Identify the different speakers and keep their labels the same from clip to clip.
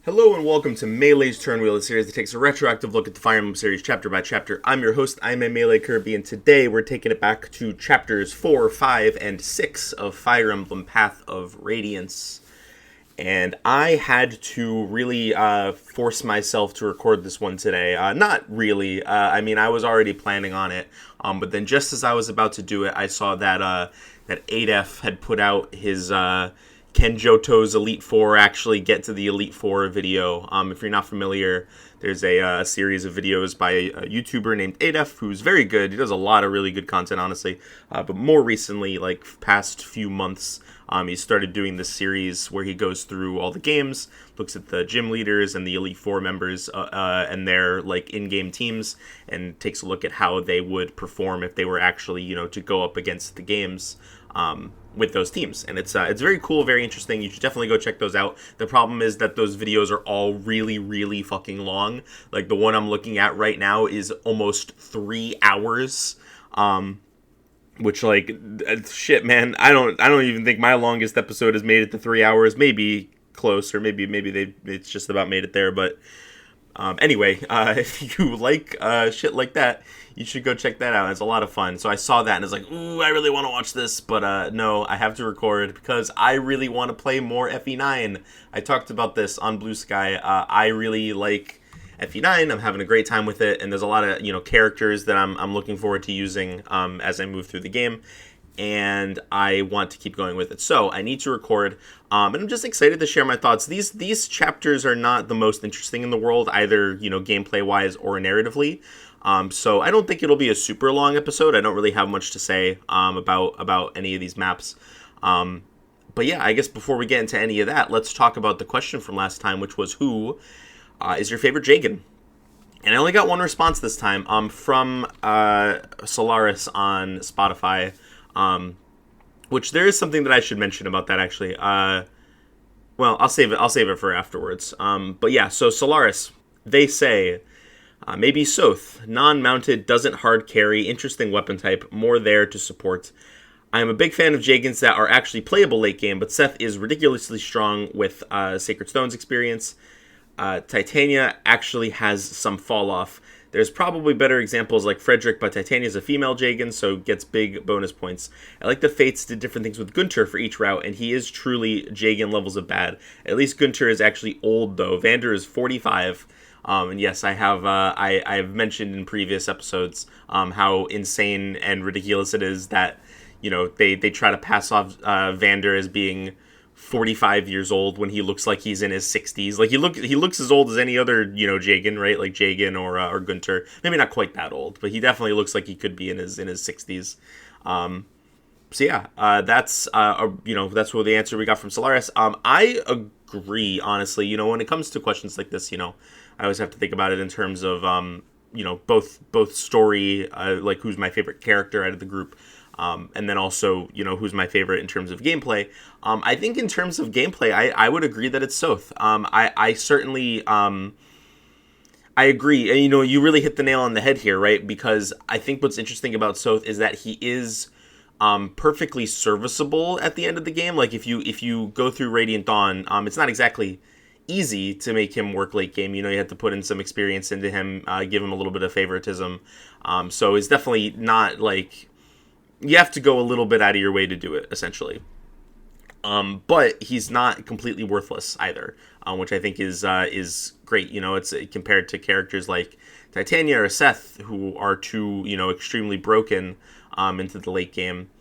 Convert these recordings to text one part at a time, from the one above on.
Speaker 1: Hello and welcome to Melee's Turn Wheel, a series that takes a retroactive look at the Fire Emblem series chapter by chapter. I'm your host, I'm a Melee Kirby, and today we're taking it back to chapters 4, 5, and 6 of Fire Emblem Path of Radiance. And I had to really force myself to record this one today. Not really. I was already planning on it. But then just as I was about to do it, I saw that 8F had put out his Kenjoto's Elite Four actually get to the Elite Four video. If you're not familiar, there's a series of videos by a YouTuber named 8F who's very good. He does a lot of really good content, honestly. But more recently, like past few months, he started doing this series where he goes through all the games, looks at the gym leaders and the Elite Four members and their like in-game teams, and takes a look at how they would perform if they were actually, to go up against the games. With those teams, and it's very cool, very interesting. You should definitely go check those out. The problem is that those videos are all really, really fucking long. Like the one I'm looking at right now is almost 3 hours, which like shit, man. I don't even think my longest episode has made it to 3 hours. Maybe close, or maybe it's just about made it there, but. Anyway, if you like shit like that, you should go check that out. It's a lot of fun. So I saw that and I was like, ooh, I really want to watch this. But no, I have to record because I really want to play more FE9. I talked about this on Blue Sky. I really like FE9. I'm having a great time with it. And there's a lot of, characters that I'm looking forward to using as I move through the game. And I want to keep going with it. So I need to record, and I'm just excited to share my thoughts. These chapters are not the most interesting in the world, either, gameplay-wise or narratively. So I don't think it'll be a super long episode. I don't really have much to say about any of these maps. But yeah, I guess before we get into any of that, let's talk about the question from last time, which was who is your favorite Jagan? And I only got one response this time from Solaris on Spotify. Which there is something that I should mention about that actually. Well, I'll save it for afterwards. But yeah, so Solaris, they say, maybe Soth, non-mounted, doesn't hard carry, interesting weapon type, more there to support. I am a big fan of Jagans that are actually playable late game, but Seth is ridiculously strong with Sacred Stones experience. Titania actually has some fall off. There's probably better examples like Frederick, but Titania's a female Jagan, so gets big bonus points. I like that Fates did different things with Gunter for each route, and he is truly Jagan levels of bad. At least Gunter is actually old, though. Vander is 45. And yes, I have I've mentioned in previous episodes how insane and ridiculous it is that, they try to pass off Vander as being 45 years old when he looks like he's in his 60s. Like he looks as old as any other, Jagan, right? Like Jagan or Gunter. Maybe not quite that old, but he definitely looks like he could be in his 60s. So yeah, that's that's what the answer we got from Solaris. I agree, honestly. When it comes to questions like this, I always have to think about it in terms of both story, like who's my favorite character out of the group. And then also, who's my favorite in terms of gameplay. I think in terms of gameplay, I would agree that it's Soth. I certainly, I agree. And, you really hit the nail on the head here, right? Because I think what's interesting about Soth is that he is perfectly serviceable at the end of the game. Like, if you go through Radiant Dawn, it's not exactly easy to make him work late game. You have to put in some experience into him, give him a little bit of favoritism. So it's definitely not like... You have to go a little bit out of your way to do it, essentially. But he's not completely worthless either, which I think is great. It's compared to characters like Titania or Seth, who are too, extremely broken into the late game.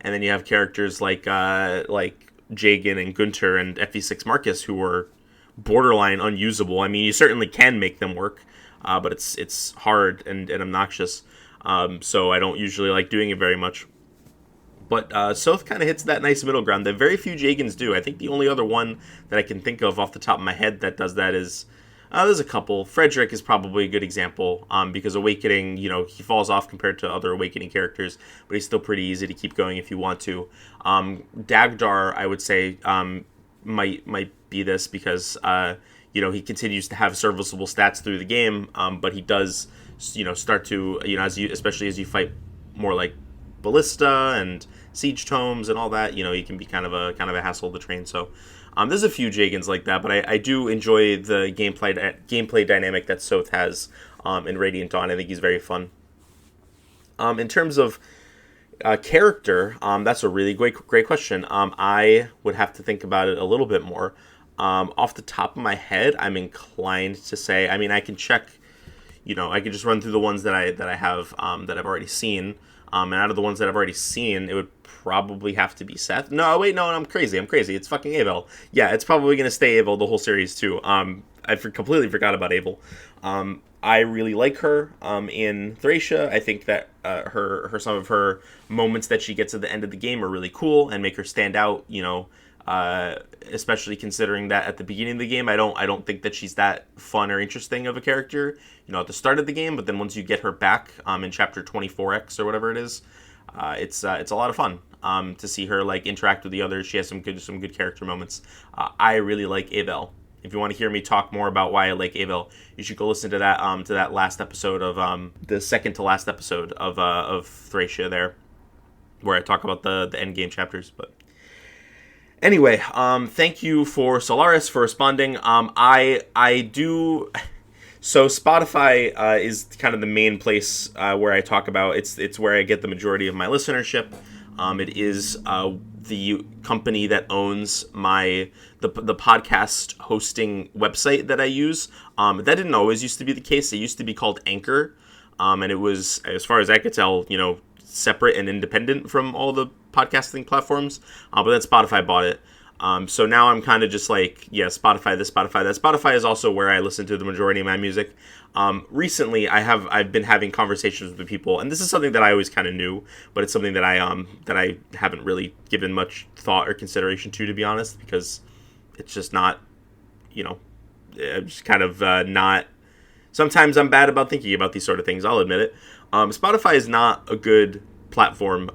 Speaker 1: And then you have characters like Jagan and Gunter and FE6 Marcus, who are borderline unusable. I mean, you certainly can make them work, but it's hard and obnoxious. So I don't usually like doing it very much. But Soth kind of hits that nice middle ground that very few Jagans do. I think the only other one that I can think of off the top of my head that does that is... there's a couple. Frederick is probably a good example because Awakening, he falls off compared to other Awakening characters, but he's still pretty easy to keep going if you want to. Dagdar, I would say, might be this because... he continues to have serviceable stats through the game, but he does, start to, especially as you fight more like Ballista and siege tomes and all that, you can be kind of a hassle to train. So there's a few Jagans like that, but I do enjoy the gameplay dynamic that Soth has in Radiant Dawn. I think he's very fun. In terms of character, that's a really great question. I would have to think about it a little bit more. Off the top of my head, I'm inclined to say, I can check, I could just run through the ones that I have, that I've already seen. And out of the ones that I've already seen, it would probably have to be Seth. No, wait, no, I'm crazy. It's fucking Abel. Yeah, it's probably going to stay Abel the whole series, too. I completely forgot about Abel. I really like her in Thracia. I think that some of her moments that she gets at the end of the game are really cool and make her stand out, especially considering that at the beginning of the game, I don't think that she's that fun or interesting of a character, at the start of the game. But then once you get her back in chapter 24X or whatever it is, it's a lot of fun to see her like interact with the others. She has some good character moments. I really like Abel. If you want to hear me talk more about why I like Abel, you should go listen to that last episode of the second to last episode of Thracia there, where I talk about the end game chapters. But anyway, thank you for Solaris for responding. I do. So Spotify is kind of the main place where I talk about. It's where I get the majority of my listenership. It is the company that owns the podcast hosting website that I use. That didn't always used to be the case. It used to be called Anchor, and it was, as far as I could tell, separate and independent from all the podcasting platforms. But then Spotify bought it. So now I'm kind of just like, yeah, Spotify this, Spotify that. Spotify is also where I listen to the majority of my music. Recently, I've been having conversations with the people, and this is something that I always kind of knew, but it's something that I haven't really given much thought or consideration to be honest, because it's just not, I'm just kind of not. Sometimes I'm bad about thinking about these sort of things. I'll admit it. Spotify is not a good platform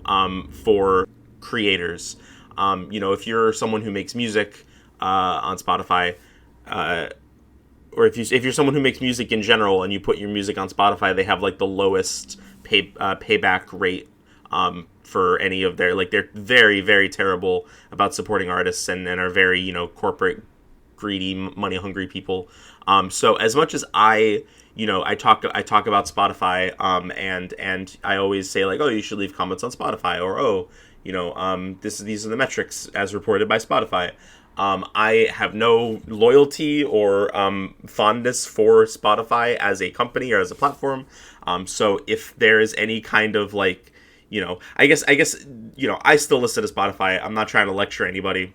Speaker 1: for creators. If you're someone who makes music on Spotify, or if you're someone who makes music in general and you put your music on Spotify, they have like the lowest payback rate for any of their, like, they're very, very terrible about supporting artists and are very, corporate, greedy, money hungry people. So as much as I talk about Spotify, and I always say like, oh, you should leave comments on Spotify, or these are the metrics as reported by Spotify. I have no loyalty or fondness for Spotify as a company or as a platform. So if there is any kind of like, I guess I still listen to Spotify. I'm not trying to lecture anybody,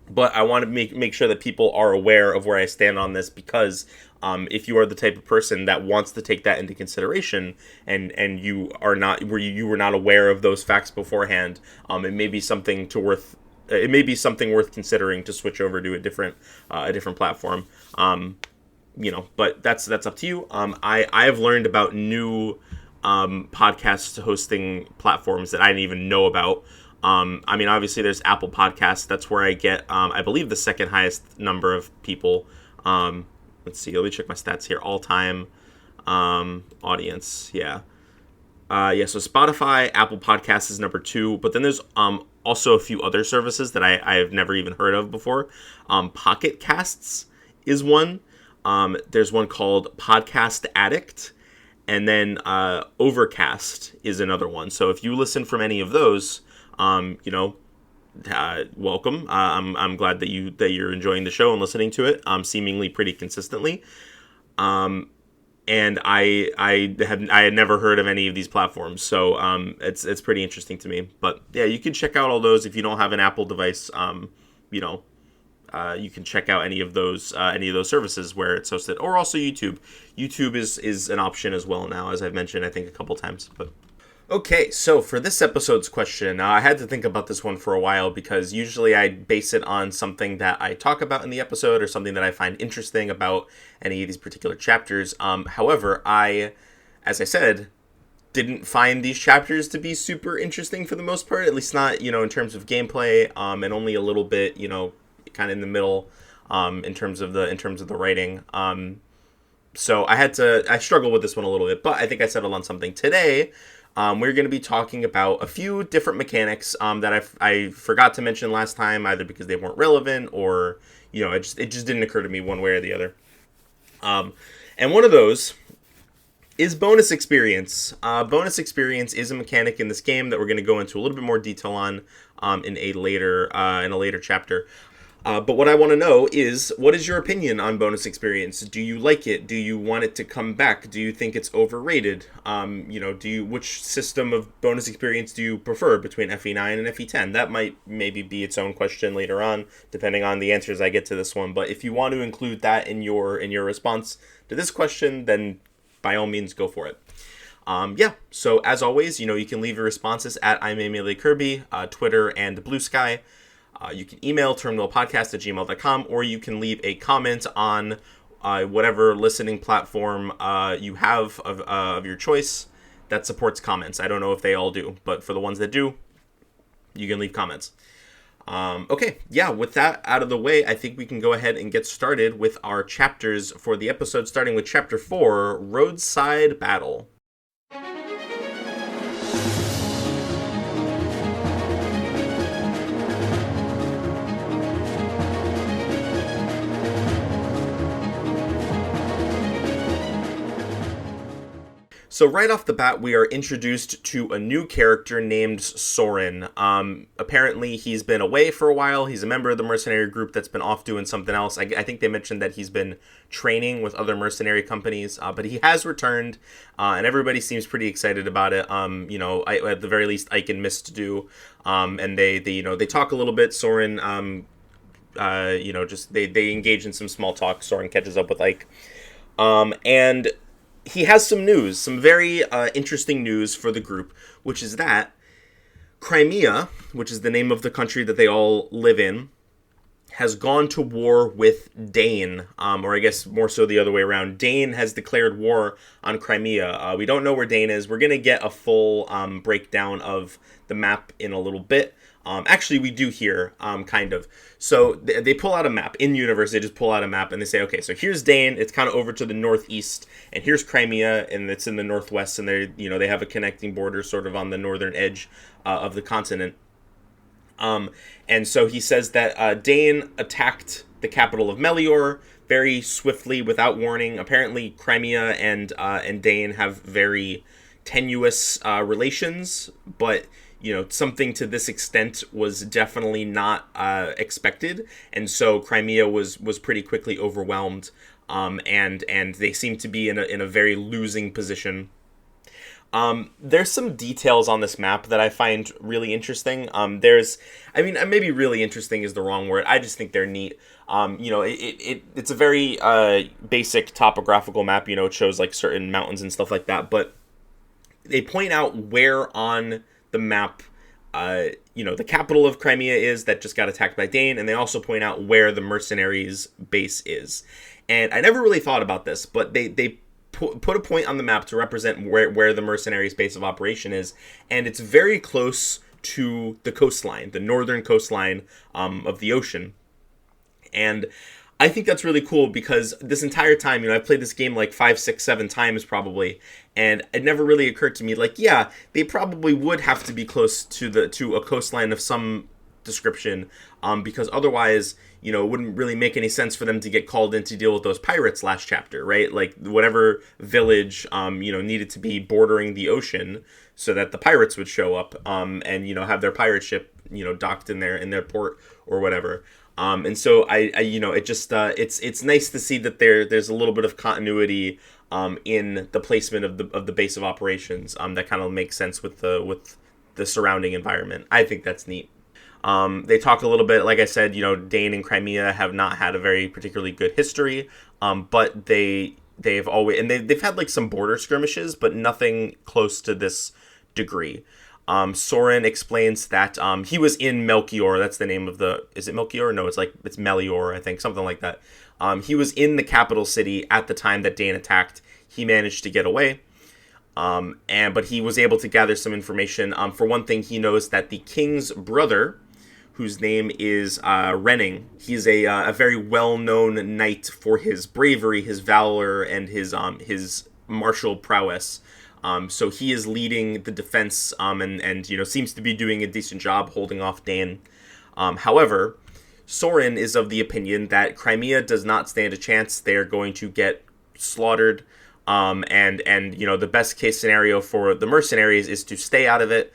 Speaker 1: but I want to make sure that people are aware of where I stand on this, because if you are the type of person that wants to take that into consideration and you are not, you were not aware of those facts beforehand, it may be something worth considering to switch over to a different platform. But that's up to you. I have learned about new podcast hosting platforms that I didn't even know about. Obviously there's Apple Podcasts. That's where I get, I believe, the second highest number of people. Let's see. Let me check my stats here. All-time audience. Yeah. So Spotify, Apple Podcasts is number 2. But then there's also a few other services that I have never even heard of before. Pocket Casts is one. There's one called Podcast Addict. And then Overcast is another one. So if you listen from any of those, welcome. I'm glad that you're enjoying the show and listening to it, seemingly pretty consistently. And I had never heard of any of these platforms, so it's pretty interesting to me. But yeah, you can check out all those if you don't have an Apple device. You can check out any of those services where it's hosted, or also YouTube. YouTube is an option as well now, as I've mentioned, I think, a couple times. But okay, so for this episode's question, I had to think about this one for a while, because usually I base it on something that I talk about in the episode or something that I find interesting about any of these particular chapters. However, as I said, didn't find these chapters to be super interesting for the most part, at least not, in terms of gameplay, and only a little bit, kind of in the middle, in terms of the writing. So I struggled with this one a little bit, but I think I settled on something today. we're going to be talking about a few different mechanics that I forgot to mention last time, either because they weren't relevant or, it just didn't occur to me one way or the other. And one of those is bonus experience. Bonus experience is a mechanic in this game that we're going to go into a little bit more detail on in a later chapter. But what I want to know is, what is your opinion on bonus experience? Do you like it? Do you want it to come back? Do you think it's overrated? Which system of bonus experience do you prefer between FE9 and FE10? That might maybe be its own question later on, depending on the answers I get to this one. But if you want to include that in your response to this question, then by all means go for it. So as always, you can leave your responses at I'm a Melee Kirby, Twitter and Blue Sky. You can email terminalpodcast@gmail.com, or you can leave a comment on whatever listening platform you have of your choice that supports comments. I don't know if they all do, but for the ones that do, you can leave comments. With that out of the way, I think we can go ahead and get started with our chapters for the episode, starting with Chapter 4, Roadside Battle. So right off the bat, we are introduced to a new character named Soren. Apparently, he's been away for a while. He's a member of the mercenary group that's been off doing something else. I think they mentioned that he's been training with other mercenary companies, but he has returned, and everybody seems pretty excited about it. At the very least, Ike and Mist do, and they talk a little bit. Soren, they engage in some small talk. Soren catches up with Ike, and he has some news, some very interesting news for the group, which is that Crimea, which is the name of the country that they all live in, has gone to war with Dane, or I guess more so the other way around. Dane has declared war on Crimea. We don't know where Dane is. We're going to get a full breakdown of the map in a little bit. Actually, we do here, kind of. So they pull out a map. In universe, they just pull out a map and they say, okay, so here's Dane. It's kind of over to the northeast. And here's Crimea, and it's in the northwest. And they have a connecting border sort of on the northern edge of the continent. And so he says that Dane attacked the capital of Melior very swiftly, without warning. Apparently, Crimea and Dane have very tenuous relations, but something to this extent was definitely not expected, and so Crimea was pretty quickly overwhelmed, and they seem to be in a very losing position. There's some details on this map that I find really interesting. Maybe really interesting is the wrong word. I just think they're neat. It's a very basic topographical map. It shows like certain mountains and stuff like that, but they point out where on the map, the capital of Crimea is that just got attacked by Dane, and they also point out where the mercenaries' base is. And I never really thought about this, but they put a point on the map to represent where the mercenaries' base of operation is, and it's very close to the coastline, the northern coastline of the ocean. And I think that's really cool because this entire time, I've played this game like 5, 6, 7 times probably, and it never really occurred to me, they probably would have to be close to a coastline of some description, because otherwise, it wouldn't really make any sense for them to get called in to deal with those pirates last chapter, right? Like whatever village, needed to be bordering the ocean so that the pirates would show up, and have their pirate ship, docked in their port or whatever. And so it's nice to see that there's a little bit of continuity in the placement of the base of operations that kind of makes sense with the surrounding environment. I think that's neat. They talk a little bit, like I said, Dane and Crimea have not had a very particularly good history, but they've always, and they've had like some border skirmishes, but nothing close to this degree. Soren explains that he was in Melchior. That's the name of is it Melchior? No, it's Melior, I think, something like that. He was in the capital city at the time that Dane attacked. He managed to get away, but he was able to gather some information. For one thing, he knows that the king's brother, whose name is Renning, he's a very well-known knight for his bravery, his valor, and his martial prowess. So he is leading the defense, and seems to be doing a decent job holding off Dan. However, Sorin is of the opinion that Crimea does not stand a chance. They are going to get slaughtered. And the best case scenario for the mercenaries is to stay out of it.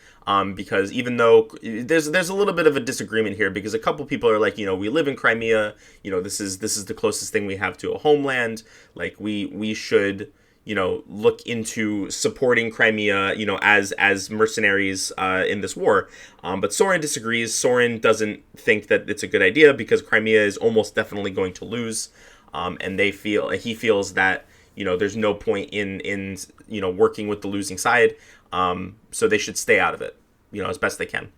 Speaker 1: Because even though there's a little bit of a disagreement here, because a couple people are like, we live in Crimea, this is the closest thing we have to a homeland. Like we should, look into supporting Crimea, as mercenaries in this war. But Sorin disagrees. Sorin doesn't think that it's a good idea because Crimea is almost definitely going to lose. And he feels that, there's no point in working with the losing side. So they should stay out of it, as best they can.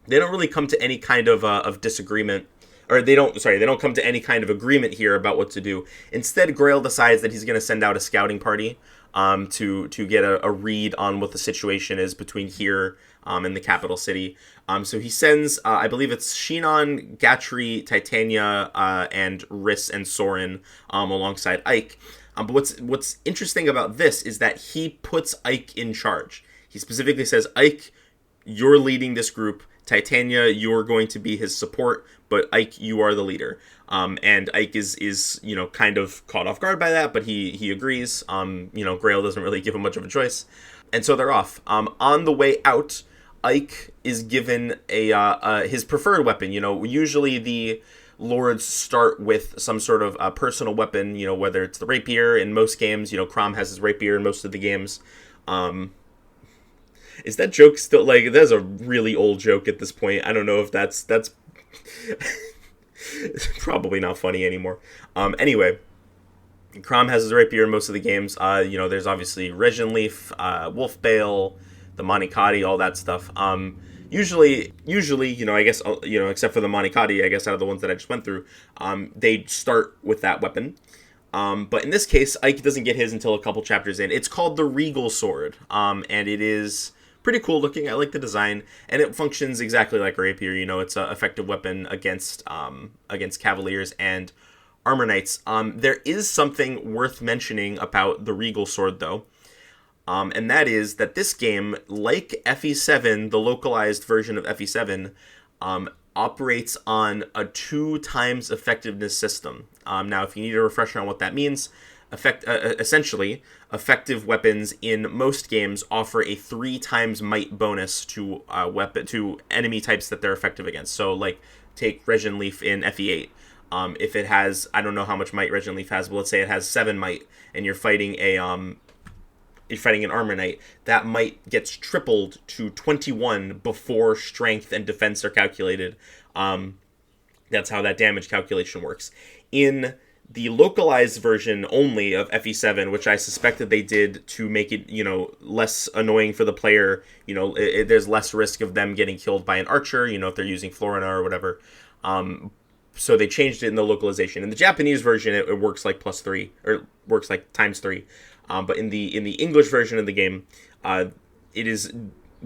Speaker 1: They don't really come to any kind of disagreement, or they don't come to any kind of agreement here about what to do. Instead, Grail decides that he's going to send out a scouting party to get a read on what the situation is between here and the capital city. So he sends, I believe it's Shinon, Gatry, Titania, and Riss and Sorin alongside Ike. But what's interesting about this is that he puts Ike in charge. He specifically says, Ike, you're leading this group. Titania, you're going to be his support, but Ike, you are the leader. And Ike is kind of caught off guard by that, but he agrees. Grail doesn't really give him much of a choice. And so they're off. On the way out, Ike is given his preferred weapon. Usually the lords start with some sort of personal weapon, whether it's the rapier in most games. Crom has his rapier in most of the games. Is that joke still, that's a really old joke at this point. I don't know if that's probably not funny anymore. Anyway, Crom has his rapier in most of the games. There's obviously Regenleaf, Wolfbale, the Monicati, all that stuff. Usually, I guess, except for the Monicati, I guess, out of the ones that I just went through, they start with that weapon. But in this case, Ike doesn't get his until a couple chapters in. It's called the Regal Sword, and it is pretty cool looking. I like the design, and it functions exactly like a rapier. It's an effective weapon against Cavaliers and Armor Knights. There is something worth mentioning about the Regal Sword, though. And that is that this game, like FE7, the localized version of FE7, operates on a 2 times effectiveness system. Now, if you need a refresher on what that means, essentially, effective weapons in most games offer a 3 times might bonus to enemy types that they're effective against. So, take Regenleaf in FE8. If it has, I don't know how much might Regenleaf has, but let's say it has 7 might, and you're fighting an Armor Knight, that might gets tripled to 21 before strength and defense are calculated. That's how that damage calculation works. In the localized version only of FE7, which I suspect that they did to make it, less annoying for the player, there's less risk of them getting killed by an archer, if they're using Florina or whatever. So they changed it in the localization. In the Japanese version, it works like +3, or works like ×3. But in the English version of the game, it is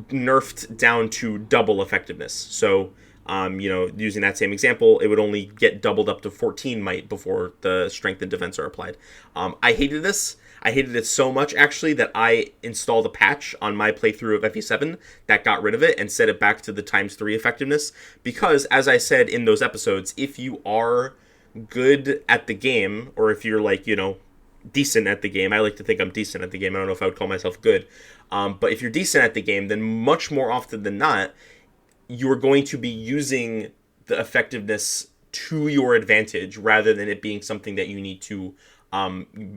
Speaker 1: nerfed down to double effectiveness. So, using that same example, it would only get doubled up to 14 might before the strength and defense are applied. I hated this. I hated it so much, actually, that I installed a patch on my playthrough of FE7 that got rid of it and set it back to the ×3 effectiveness. Because, as I said in those episodes, if you are good at the game, or if you're decent at the game. I like to think I'm decent at the game. I don't know if I would call myself good. But if you're decent at the game, then much more often than not, you're going to be using the effectiveness to your advantage rather than it being something that you need to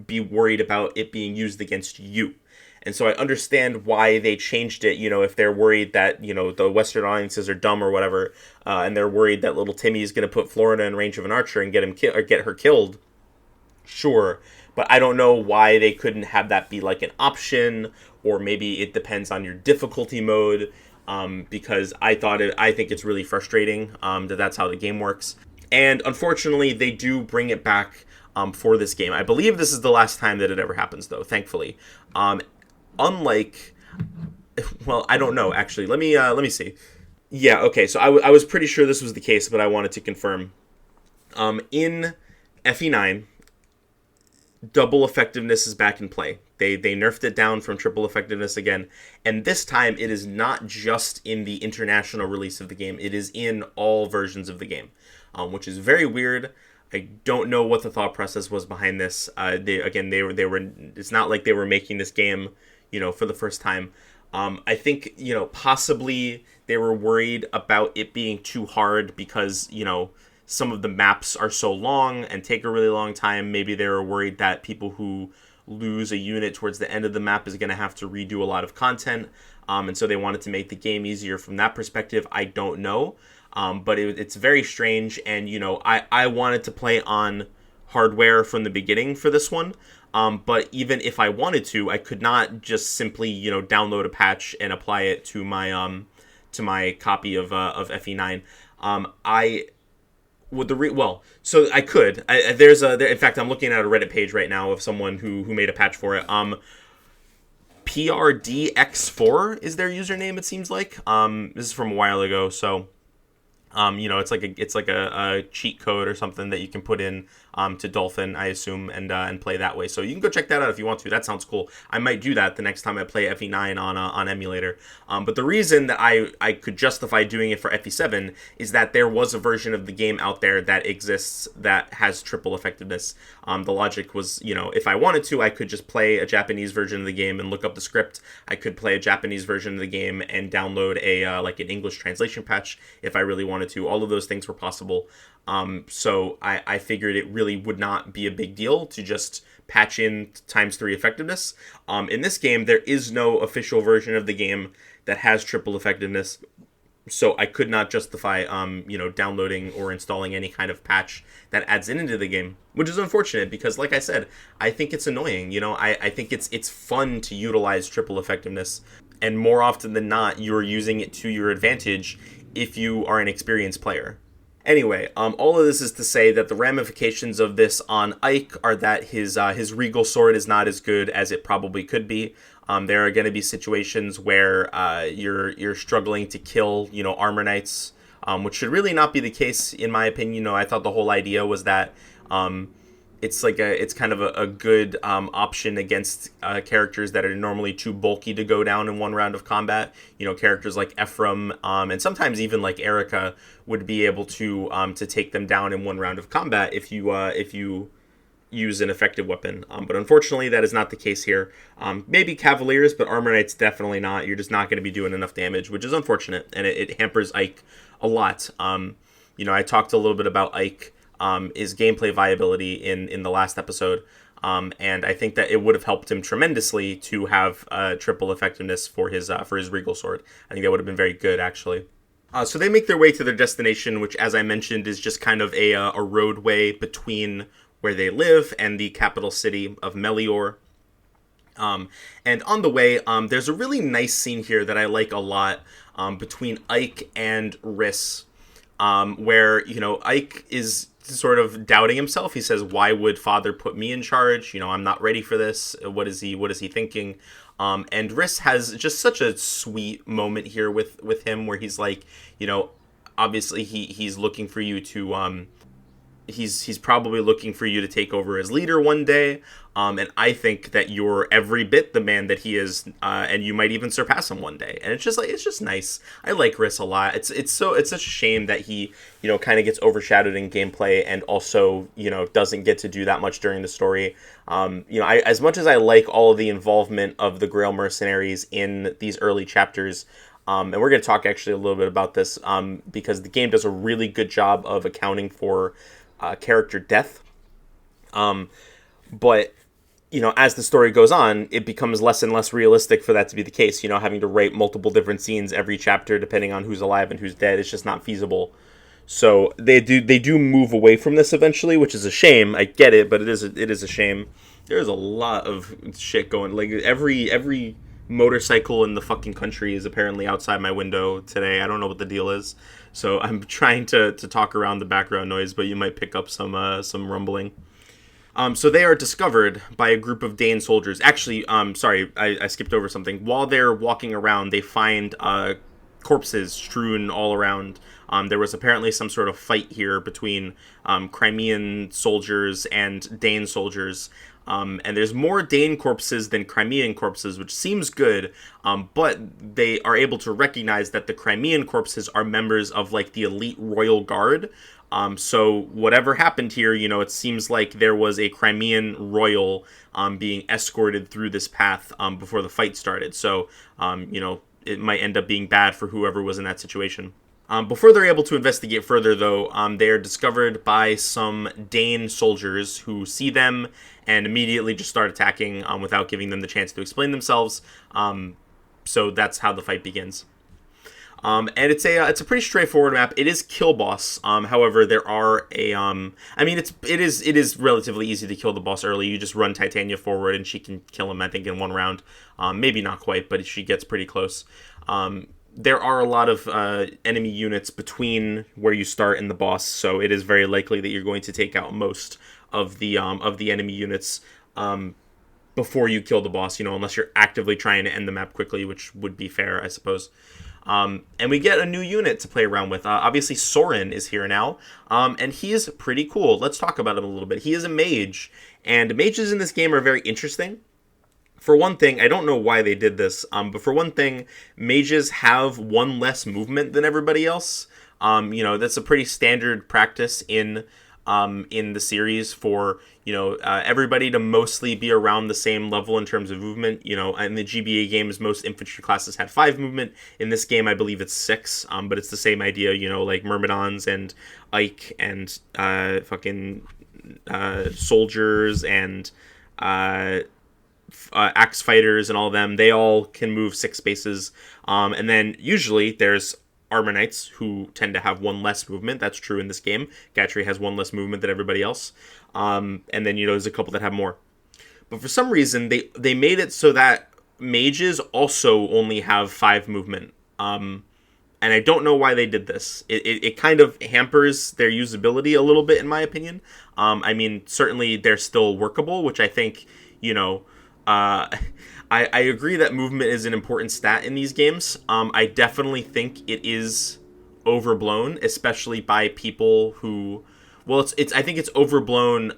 Speaker 1: be worried about it being used against you. And so I understand why they changed it, if they're worried that, the Western audiences are dumb or whatever, and they're worried that little Timmy is going to put Florina in range of an archer and get her killed. Sure. But I don't know why they couldn't have that be an option, or maybe it depends on your difficulty mode, because I think it's really frustrating that that's how the game works. And unfortunately, they do bring it back for this game. I believe this is the last time that it ever happens, though, thankfully. Unlike, well, I don't know, actually. Let me see. Yeah, okay, so I was pretty sure this was the case, but I wanted to confirm. In FE9, double effectiveness is back in play. They nerfed it down from triple effectiveness again, and this time it is not just in the international release of the game. It is in all versions of the game, which is very weird. I don't know what the thought process was behind this. They were. It's not like they were making this game, for the first time. I think, possibly they were worried about it being too hard because, some of the maps are so long and take a really long time. Maybe they were worried that people who lose a unit towards the end of the map is going to have to redo a lot of content. And so they wanted to make the game easier from that perspective. I don't know. But it's very strange. And, I wanted to play on hardware from the beginning for this one. But even if I wanted to, I could not just simply, download a patch and apply it to my copy of FE9. So I could. In fact, I'm looking at a Reddit page right now of someone who made a patch for it. PRDX4 is their username. It seems like. This is from a while ago, so. It's like a cheat code or something that you can put in to Dolphin, I assume, and play that way. So you can go check that out if you want to. That sounds cool. I might do that the next time I play FE9 on emulator. But the reason that I could justify doing it for FE7 is that there was a version of the game out there that exists that has triple effectiveness. The logic was, if I wanted to, I could just play a Japanese version of the game and look up the script. I could play a Japanese version of the game and download an English translation patch if I really wanted to. All of those things were possible. So I figured it really would not be a big deal to just patch in ×3 effectiveness. In this game, there is no official version of the game that has triple effectiveness. So I could not justify, downloading or installing any kind of patch that adds it into the game, which is unfortunate because, like I said, I think it's annoying. I think it's fun to utilize triple effectiveness, and more often than not, you're using it to your advantage if you are an experienced player. Anyway, all of this is to say that the ramifications of this on Ike are that his regal sword is not as good as it probably could be. There are going to be situations where you're struggling to kill, armor knights, which should really not be the case in my opinion. I thought the whole idea was that it's kind of a good option against characters that are normally too bulky to go down in one round of combat. Characters like Ephraim and sometimes even like Erica would be able to take them down in one round of combat if you use an effective weapon. But unfortunately, that is not the case here. Maybe Cavaliers, but Armor Knights definitely not. You're just not going to be doing enough damage, which is unfortunate, and it hampers Ike a lot. I talked a little bit about Ike. His gameplay viability in the last episode, and I think that it would have helped him tremendously to have triple effectiveness for his regal sword. I think that would have been very good, actually. So they make their way to their destination, which, as I mentioned, is just kind of a roadway between where they live and the capital city of Melior. And on the way, there's a really nice scene here that I like a lot between Ike and Riss, where Ike is sort of doubting himself. He says, "Why would Father put me in charge? I'm not ready for this. What is he thinking?" And Riss has just such a sweet moment here with him, where he's like, obviously he's looking for you to he's probably looking for you to take over as leader one day. And I think that you're every bit the man that he is, and you might even surpass him one day. And it's just nice. I like Riss a lot. It's such a shame that he, kind of gets overshadowed in gameplay and also, doesn't get to do that much during the story. As much as I like all of the involvement of the Grail mercenaries in these early chapters, and we're going to talk actually a little bit about this, because the game does a really good job of accounting for character death. But as the story goes on, it becomes less and less realistic for that to be the case. Having to write multiple different scenes every chapter depending on who's alive and who's dead, it's just not feasible. So they do move away from this eventually, which is a shame. I get it, but it is a shame. There's a lot of shit going. Like every motorcycle in the fucking country is apparently outside my window today. I don't know what the deal is. So I'm trying to talk around the background noise, but you might pick up some rumbling. So they are discovered by a group of Dane soldiers. Actually, sorry, I skipped over something. While they're walking around, they find corpses strewn all around. There was apparently some sort of fight here between Crimean soldiers and Dane soldiers. And there's more Dane corpses than Crimean corpses, which seems good, but they are able to recognize that the Crimean corpses are members of, like, the elite royal guard. So whatever happened here, it seems like there was a Crimean royal being escorted through this path before the fight started. So, it might end up being bad for whoever was in that situation. Before they're able to investigate further, though, they are discovered by some Dane soldiers who see them and immediately just start attacking without giving them the chance to explain themselves. So that's how the fight begins. And it's a pretty straightforward map. It is kill boss. However, there are it is relatively easy to kill the boss early. You just run Titania forward and she can kill him, I think, in one round. Maybe not quite, but she gets pretty close. There are a lot of enemy units between where you start and the boss, so it is very likely that you're going to take out most of the enemy units before you kill the boss. Unless you're actively trying to end the map quickly, which would be fair, I suppose. And we get a new unit to play around with. Obviously, Soren is here now, and he is pretty cool. Let's talk about him a little bit. He is a mage, and mages in this game are very interesting. For one thing, I don't know why they did this, but for one thing, mages have one less movement than everybody else. That's a pretty standard practice in the series for, everybody to mostly be around the same level in terms of movement. In the GBA games, most infantry classes had 5 movement. In this game, I believe it's 6, but it's the same idea, like Myrmidons and Ike and soldiers and axe fighters and all of them. They all can move 6 spaces. And then usually there's Armor Knights who tend to have 1 less movement. That's true in this game. Gatry has 1 less movement than everybody else. And then, there's a couple that have more. But for some reason, they made it so that mages also only have 5 movement. And I don't know why they did this. It kind of hampers their usability a little bit, in my opinion. Certainly they're still workable, which I think, I agree that movement is an important stat in these games. I definitely think it is overblown, especially by people who... Well, I think it's overblown,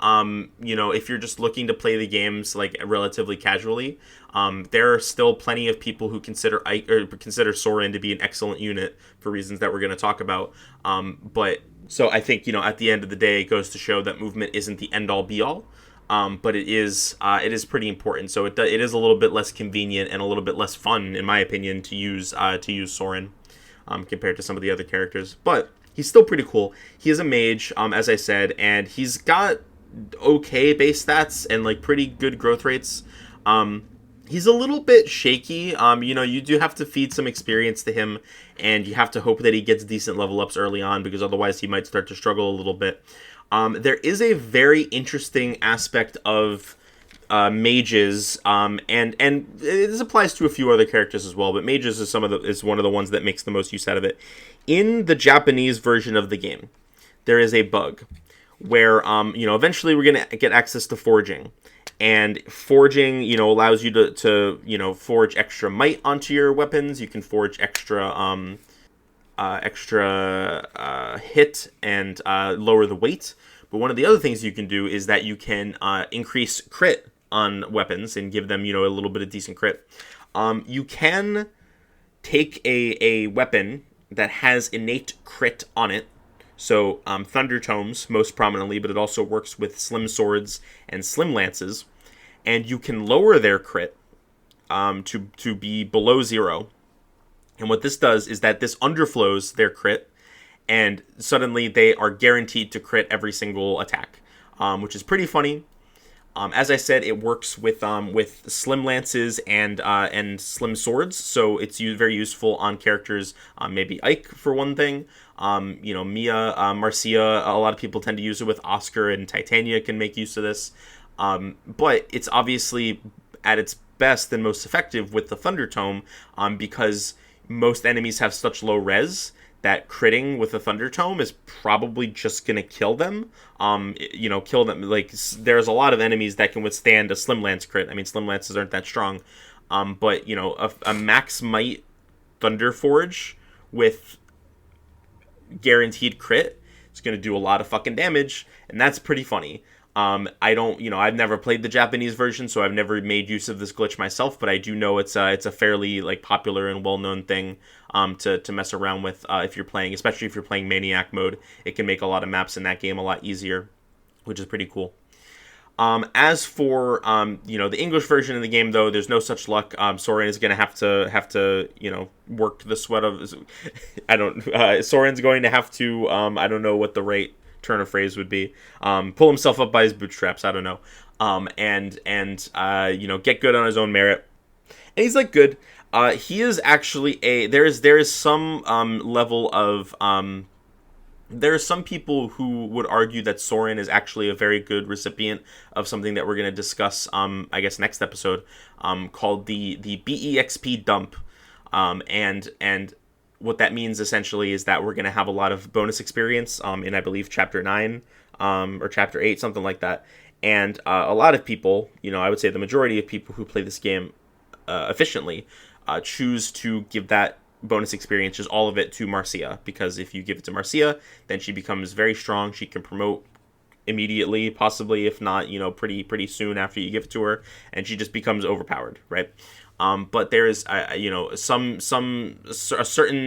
Speaker 1: if you're just looking to play the games, like, relatively casually. There are still plenty of people who consider Soren to be an excellent unit for reasons that we're going to talk about. So I think, at the end of the day, it goes to show that movement isn't the end-all, be-all. But it is pretty important. So it is a little bit less convenient and a little bit less fun, in my opinion, to use Soren compared to some of the other characters. But he's still pretty cool. He is a mage, as I said, and he's got okay base stats and, like, pretty good growth rates. He's a little bit shaky. You do have to feed some experience to him, and you have to hope that he gets decent level ups early on, because otherwise he might start to struggle a little bit. There is a very interesting aspect of mages, and this applies to a few other characters as well, but mages is one of the ones that makes the most use out of it. In the Japanese version of the game, there is a bug where eventually we're going to get access to forging. And forging, allows you to forge extra might onto your weapons. You can forge extra hit and lower the weight. But one of the other things you can do is that you can increase crit on weapons and give them, a little bit of decent crit. You can take a weapon that has innate crit on it. So Thunder Tomes, most prominently, but it also works with Slim Swords and Slim Lances. And you can lower their crit to be below 0. And what this does is that this underflows their crit, and suddenly they are guaranteed to crit every single attack, which is pretty funny. As I said, it works with Slim Lances and Slim Swords, so it's very useful on characters, maybe Ike for one thing. Mia, Marcia, a lot of people tend to use it with Oscar, and Titania can make use of this. But it's obviously at its best and most effective with the Thunder Tome, because most enemies have such low res that critting with a Thunder Tome is probably just going to kill them. Kill them. Like, there's a lot of enemies that can withstand a Slim Lance crit. I mean, Slim Lances aren't that strong. But, a Max Might Thunder Forge with guaranteed crit. It's going to do a lot of fucking damage, and that's pretty funny. I've never played the Japanese version, so I've never made use of this glitch myself, but I do know it's a fairly like popular and well-known thing to mess around with if you're playing, especially if you're playing Maniac mode. It can make a lot of maps in that game a lot easier, which is pretty cool. As for the English version of the game, though, there's no such luck. Soren is going to have to work the sweat of. Soren's going to have to. I don't know what the right turn of phrase would be. Pull himself up by his bootstraps. I don't know. And get good on his own merit. And he's like good. He is actually there is some level of. There are some people who would argue that Soren is actually a very good recipient of something that we're going to discuss, I guess, next episode, called the BEXP dump. And what that means essentially is that we're going to have a lot of bonus experience in, I believe, Chapter 9 or Chapter 8, something like that. And a lot of people, I would say the majority of people who play this game efficiently choose to give that bonus experience, just all of it, to Marcia, because if you give it to Marcia, then she becomes very strong. She can promote immediately, possibly, if not, pretty soon after you give it to her, and she just becomes overpowered, right? But there is, a certain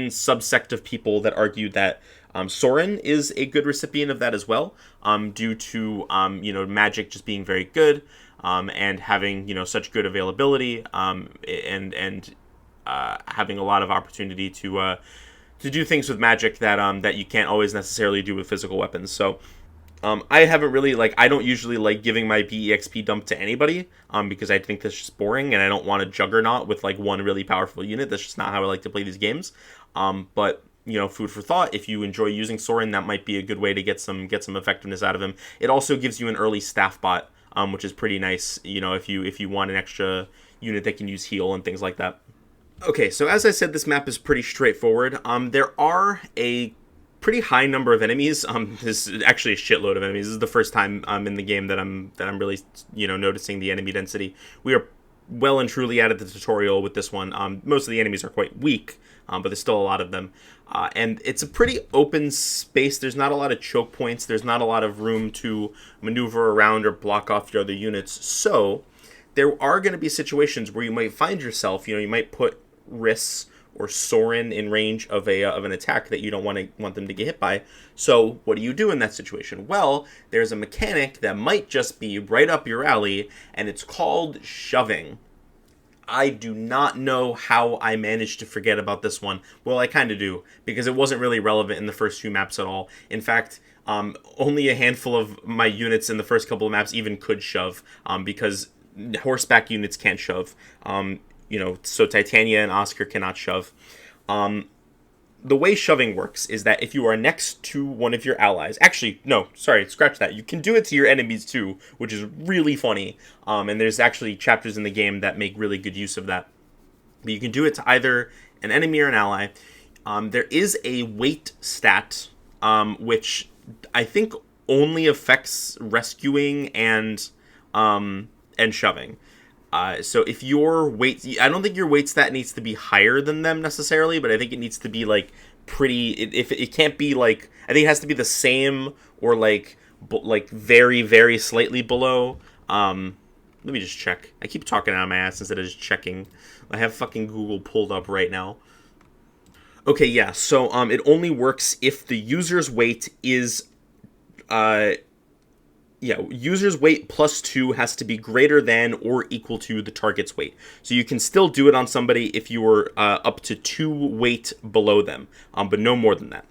Speaker 1: subsect of people that argue that Soren is a good recipient of that as well, due to magic just being very good, and having such good availability, and having a lot of opportunity to do things with magic that you can't always necessarily do with physical weapons. So I haven't really, I don't usually like giving my BEXP dump to anybody, because I think that's just boring, and I don't want a juggernaut with one really powerful unit. That's just not how I like to play these games. But food for thought. If you enjoy using Soren, that might be a good way to get some effectiveness out of him. It also gives you an early staff bot, which is pretty nice. If you want an extra unit that can use heal and things like that. Okay, so as I said, this map is pretty straightforward. There are a pretty high number of enemies. This is actually a shitload of enemies. This is the first time in the game that I'm really noticing the enemy density. We are well and truly out of the tutorial with this one. Most of the enemies are quite weak, but there's still a lot of them. And it's a pretty open space. There's not a lot of choke points. There's not a lot of room to maneuver around or block off your other units. So there are going to be situations where you might find yourself, you might put Riss or Soren in range of an attack that you don't want them to get hit by. So what do you do in that situation? Well, there's a mechanic that might just be right up your alley, and it's called shoving. I do not know how I managed to forget about this one. Well, I kind of do, because it wasn't really relevant in the first few maps at all. In fact, only a handful of my units in the first couple of maps even could shove, because horseback units can't shove. So Titania and Oscar cannot shove. The way shoving works is that if you are next to one of your allies... Actually, no, sorry, scratch that. You can do it to your enemies too, which is really funny. And there's actually chapters in the game that make really good use of that. But you can do it to either an enemy or an ally. There is a weight stat, which I think only affects rescuing and shoving. So if your weight, I don't think your weight stat needs to be higher than them necessarily, but I think it needs to be pretty. If it can't be I think it has to be the same or very very slightly below. Let me just check. I keep talking out of my ass instead of just checking. I have fucking Google pulled up right now. Okay, yeah. So it only works if the user's weight is user's weight plus 2 has to be greater than or equal to the target's weight. So you can still do it on somebody if you were up to 2 weight below them, but no more than that.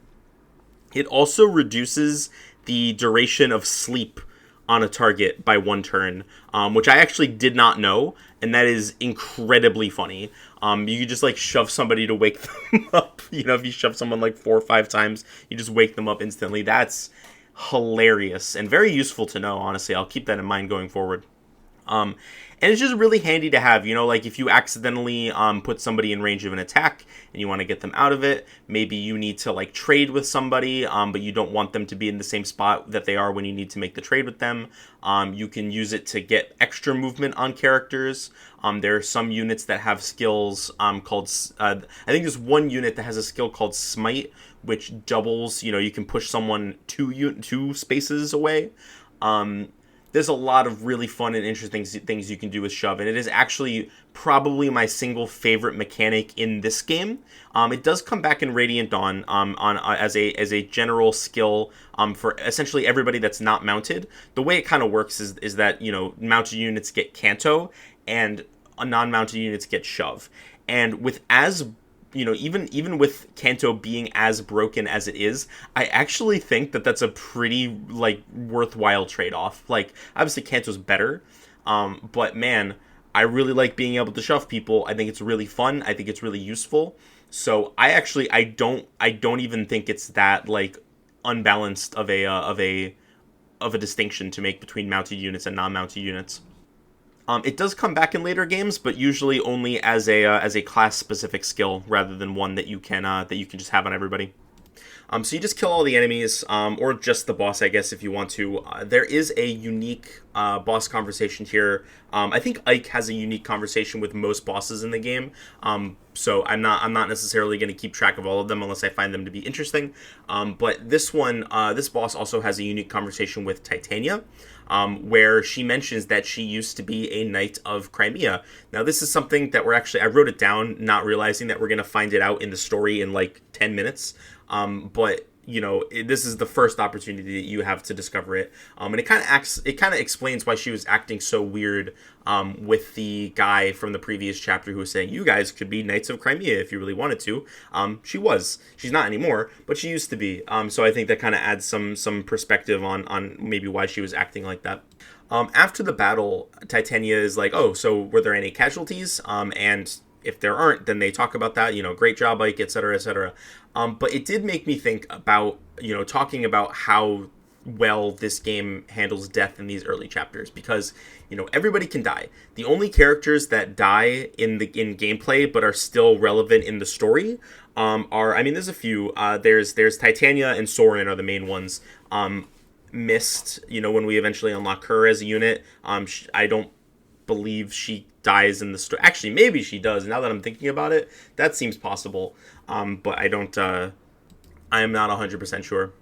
Speaker 1: It also reduces the duration of sleep on a target by 1 turn, which I actually did not know, and that is incredibly funny. You could just shove somebody to wake them up. If you shove someone 4 or 5 times, you just wake them up instantly. That's hilarious and very useful to know, honestly. I'll keep that in mind going forward. And it's just really handy to have, like if you accidentally put somebody in range of an attack and you want to get them out of it, maybe you need to like trade with somebody, but you don't want them to be in the same spot that they are when you need to make the trade with them. You can use it to get extra movement on characters. There are some units that have skills called, I think there's one unit that has a skill called Smite, which doubles, you can push someone two spaces away. There's a lot of really fun and interesting things you can do with Shove, and it is actually probably my single favorite mechanic in this game. It does come back in Radiant Dawn as a general skill for essentially everybody that's not mounted. The way it kind of works is that mounted units get Canto and non-mounted units get Shove, and with even with Kanto being as broken as it is, I actually think that that's a pretty, worthwhile trade-off. Obviously Kanto's better, but man, I really like being able to shove people. I think it's really fun. I think it's really useful. So I don't even think it's that, unbalanced of a distinction to make between mounted units and non-mounted units. It does come back in later games, but usually only as a class-specific skill rather than one that you can just have on everybody. So you just kill all the enemies, or just the boss, I guess, if you want to. There is a unique boss conversation here. I think Ike has a unique conversation with most bosses in the game. So I'm not necessarily going to keep track of all of them unless I find them to be interesting. But this boss also has a unique conversation with Titania, where she mentions that she used to be a knight of Crimea. Now, this is something that I wrote it down, not realizing that we're going to find it out in the story in 10 minutes. But this is the first opportunity that you have to discover it. And it kind of explains why she was acting so weird with the guy from the previous chapter who was saying, you guys could be Knights of Crimea if you really wanted to. She's not anymore, but she used to be. So I think that kind of adds some perspective on maybe why she was acting like that. After the battle, Titania is like, oh, so were there any casualties? And if there aren't, then they talk about that, great job, Ike, etc., etc. But it did make me think about, talking about how well this game handles death in these early chapters, because, everybody can die. The only characters that die in gameplay but are still relevant in the story there's a few. There's Titania and Soren are the main ones. Mist, when we eventually unlock her as a unit, I don't believe she dies in the story. Actually, maybe she does. Now that I'm thinking about it, that seems possible. But I am not 100% sure.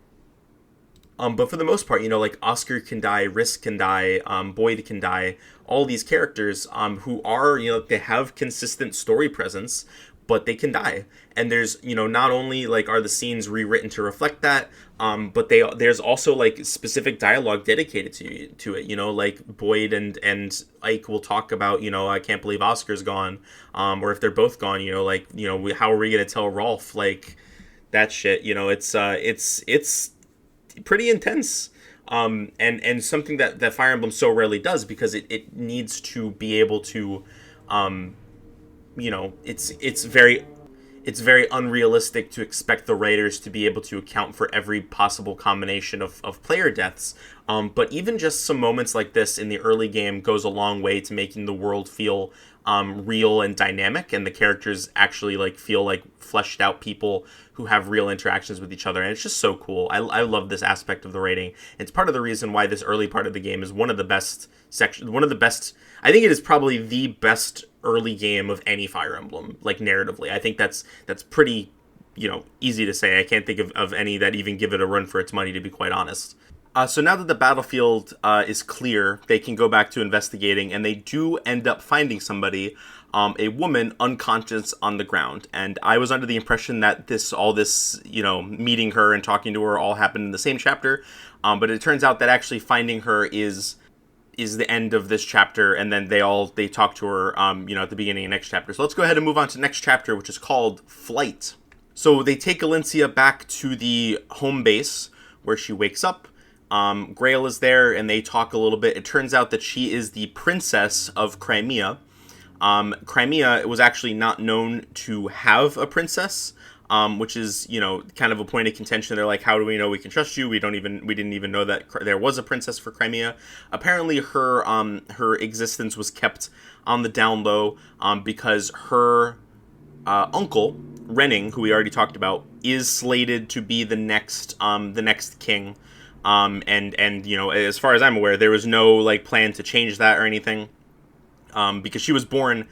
Speaker 1: But for the most part, Oscar can die, Risk can die, Boyd can die. All these characters who are, they have consistent story presence, but they can die. And there's, not only are the scenes rewritten to reflect that, but there's also specific dialogue dedicated to it. Boyd and Ike will talk about, I can't believe Oscar's gone, or if they're both gone, how are we gonna tell Rolf that shit? It's pretty intense. And something that Fire Emblem so rarely does, because it needs to be able to, it's very unrealistic to expect the writers to be able to account for every possible combination of player deaths. But even just some moments like this in the early game goes a long way to making the world feel real and dynamic, and the characters actually feel like fleshed out people who have real interactions with each other. And it's just so cool. I love this aspect of the writing. It's part of the reason why this early part of the game is one of the best sections. I think it is probably the best early game of any Fire Emblem, narratively. I think that's pretty, easy to say. I can't think of any that even give it a run for its money, to be quite honest. So now that the battlefield is clear, they can go back to investigating, and they do end up finding somebody, a woman unconscious on the ground. And I was under the impression that all this, meeting her and talking to her all happened in the same chapter. But it turns out that actually finding her is the end of this chapter, and then they talk to her, at the beginning of next chapter. So let's go ahead and move on to the next chapter, which is called Flight. So they take Elincia back to the home base where she wakes up. Grail is there, and they talk a little bit. It turns out that she is the princess of Crimea. Crimea was actually not known to have a princess which is, kind of a point of contention. They're like, how do we know we can trust you? We didn't even know that there was a princess for Crimea. Apparently her existence was kept on the down low, because her uncle, Renning, who we already talked about, is slated to be the next king. And as far as I'm aware, there was no like plan to change that or anything. Because she was born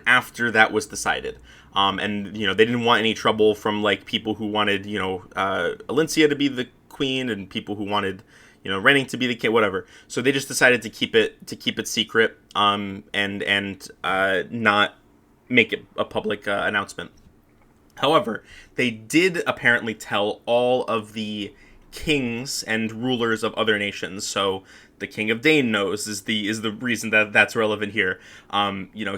Speaker 1: after that was decided. And they didn't want any trouble from like people who wanted, Elincia to be the queen, and people who wanted, Renning to be the king, whatever. So they just decided to keep it secret, and not make it a public announcement. However, they did apparently tell all of the kings and rulers of other nations. So the King of Dane knows is the reason that's relevant here.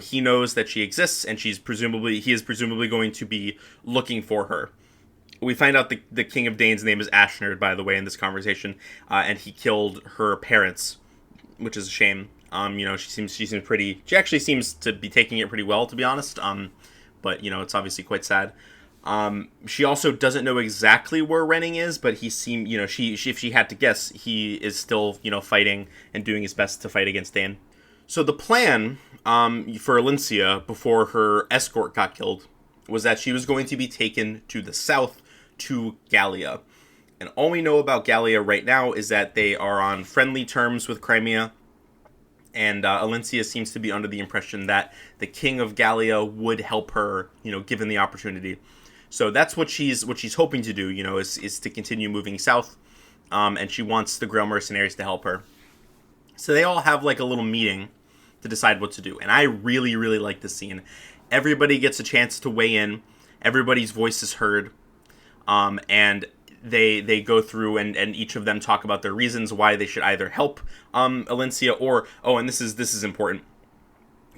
Speaker 1: He knows that she exists, and he is presumably going to be looking for her. We find out the King of Dane's name is Ashnerd, by the way, in this conversation, and he killed her parents, which is a shame. She actually seems to be taking it pretty well, to be honest. But it's obviously quite sad. She also doesn't know exactly where Renning is, but he seemed, if she had to guess, he is still, fighting and doing his best to fight against Dane. So the plan, for Elincia before her escort got killed was that she was going to be taken to the south to Gallia. And all we know about Gallia right now is that they are on friendly terms with Crimea. And Elincia seems to be under the impression that the king of Gallia would help her, given the opportunity. So that's what she's hoping to do, is to continue moving south. And she wants the Grail mercenaries to help her. So they all have like a little meeting to decide what to do. And I really, really like this scene. Everybody gets a chance to weigh in. Everybody's voice is heard. And they go through and each of them talk about their reasons why they should either help Elincia or, and this is important.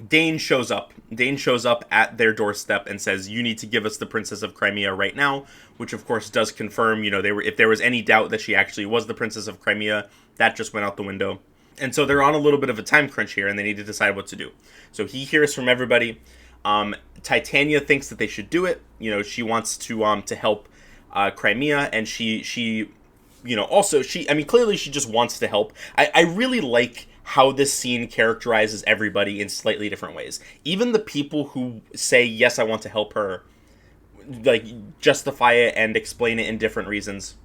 Speaker 1: Dane shows up at their doorstep and says, you need to give us the Princess of Crimea right now, which of course does confirm, if there was any doubt that she actually was the Princess of Crimea, that just went out the window. And so they're on a little bit of a time crunch here, and they need to decide what to do. So he hears from everybody. Titania thinks that they should do it. She wants to help Crimea, and she clearly she just wants to help. I really like how this scene characterizes everybody in slightly different ways. Even the people who say, yes, I want to help her, like, justify it and explain it in different reasons.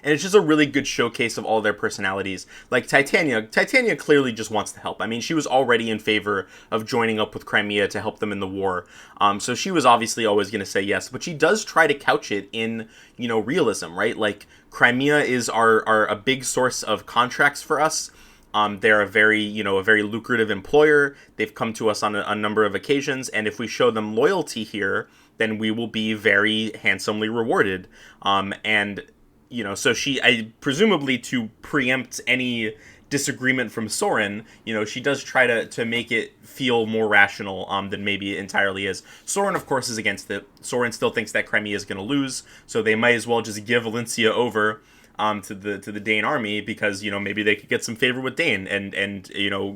Speaker 1: And it's just a really good showcase of all their personalities. Like Titania clearly just wants to help. I mean, she was already in favor of joining up with Crimea to help them in the war. So she was obviously always going to say yes. But she does try to couch it in, realism, right? Like, Crimea is a big source of contracts for us. They're a very lucrative employer. They've come to us on a number of occasions. And if we show them loyalty here, then we will be very handsomely rewarded. So presumably to preempt any disagreement from Soren, she does try to make it feel more rational than maybe it entirely is. Soren, of course, is against it. Soren still thinks that Crimea is going to lose, so they might as well just give Elincia over to the Dane army, because maybe they could get some favor with Dane and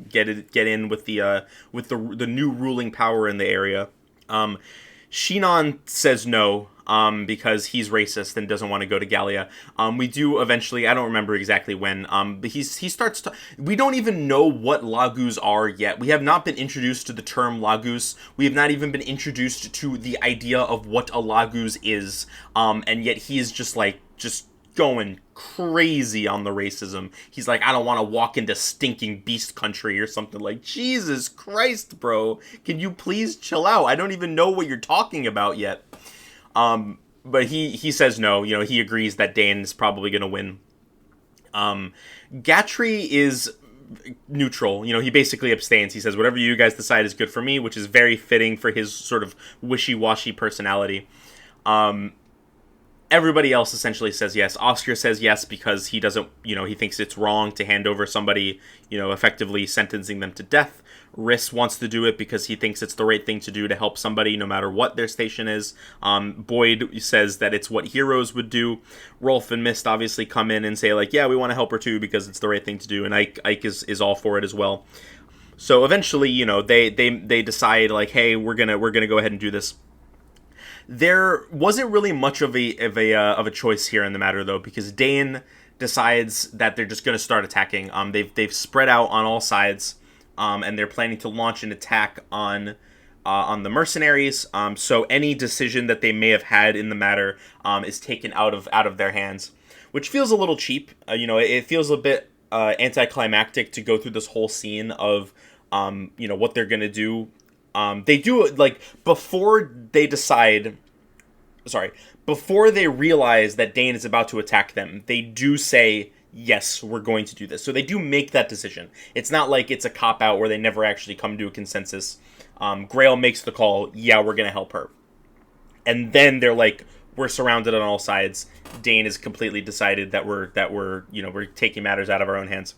Speaker 1: get in with the new ruling power in the area. Shinon says no, because he's racist and doesn't want to go to Gallia. We do eventually, I don't remember exactly when, but he starts to, we don't even know what Lagus are yet. We have not been introduced to the term Lagus. We have not even been introduced to the idea of what a Lagus is, and yet he is just going crazy on the racism. He's like, I don't want to walk into stinking beast country or something. Like, Jesus Christ, bro. Can you please chill out? I don't even know what you're talking about yet. But he says no. He agrees that Dane is probably going to win. Gatry is neutral. He basically abstains. He says, whatever you guys decide is good for me, which is very fitting for his sort of wishy-washy personality. Everybody else essentially says yes. Oscar says yes because he doesn't, he thinks it's wrong to hand over somebody, effectively sentencing them to death. Riss wants to do it because he thinks it's the right thing to do to help somebody no matter what their station is. Boyd says that it's what heroes would do. Rolf and Mist obviously come in and say, like, yeah, we want to help her too because it's the right thing to do. And Ike is all for it as well. So eventually, they decide, like, hey, we're gonna go ahead and do this. There wasn't really much of a choice here in the matter, though, because Dane decides that they're just going to start attacking. They've spread out on all sides, and they're planning to launch an attack on the mercenaries. So any decision that they may have had in the matter is taken out of their hands, which feels a little cheap. It feels a bit anticlimactic to go through this whole scene of what they're gonna do. They do it like before they decide. Sorry, before they realize that Dane is about to attack them, they do say, yes, we're going to do this. So they do make that decision. It's not like it's a cop-out where they never actually come to a consensus. Grail makes the call, yeah, we're going to help her. And then they're like, we're surrounded on all sides. Dane has completely decided that we're taking matters out of our own hands.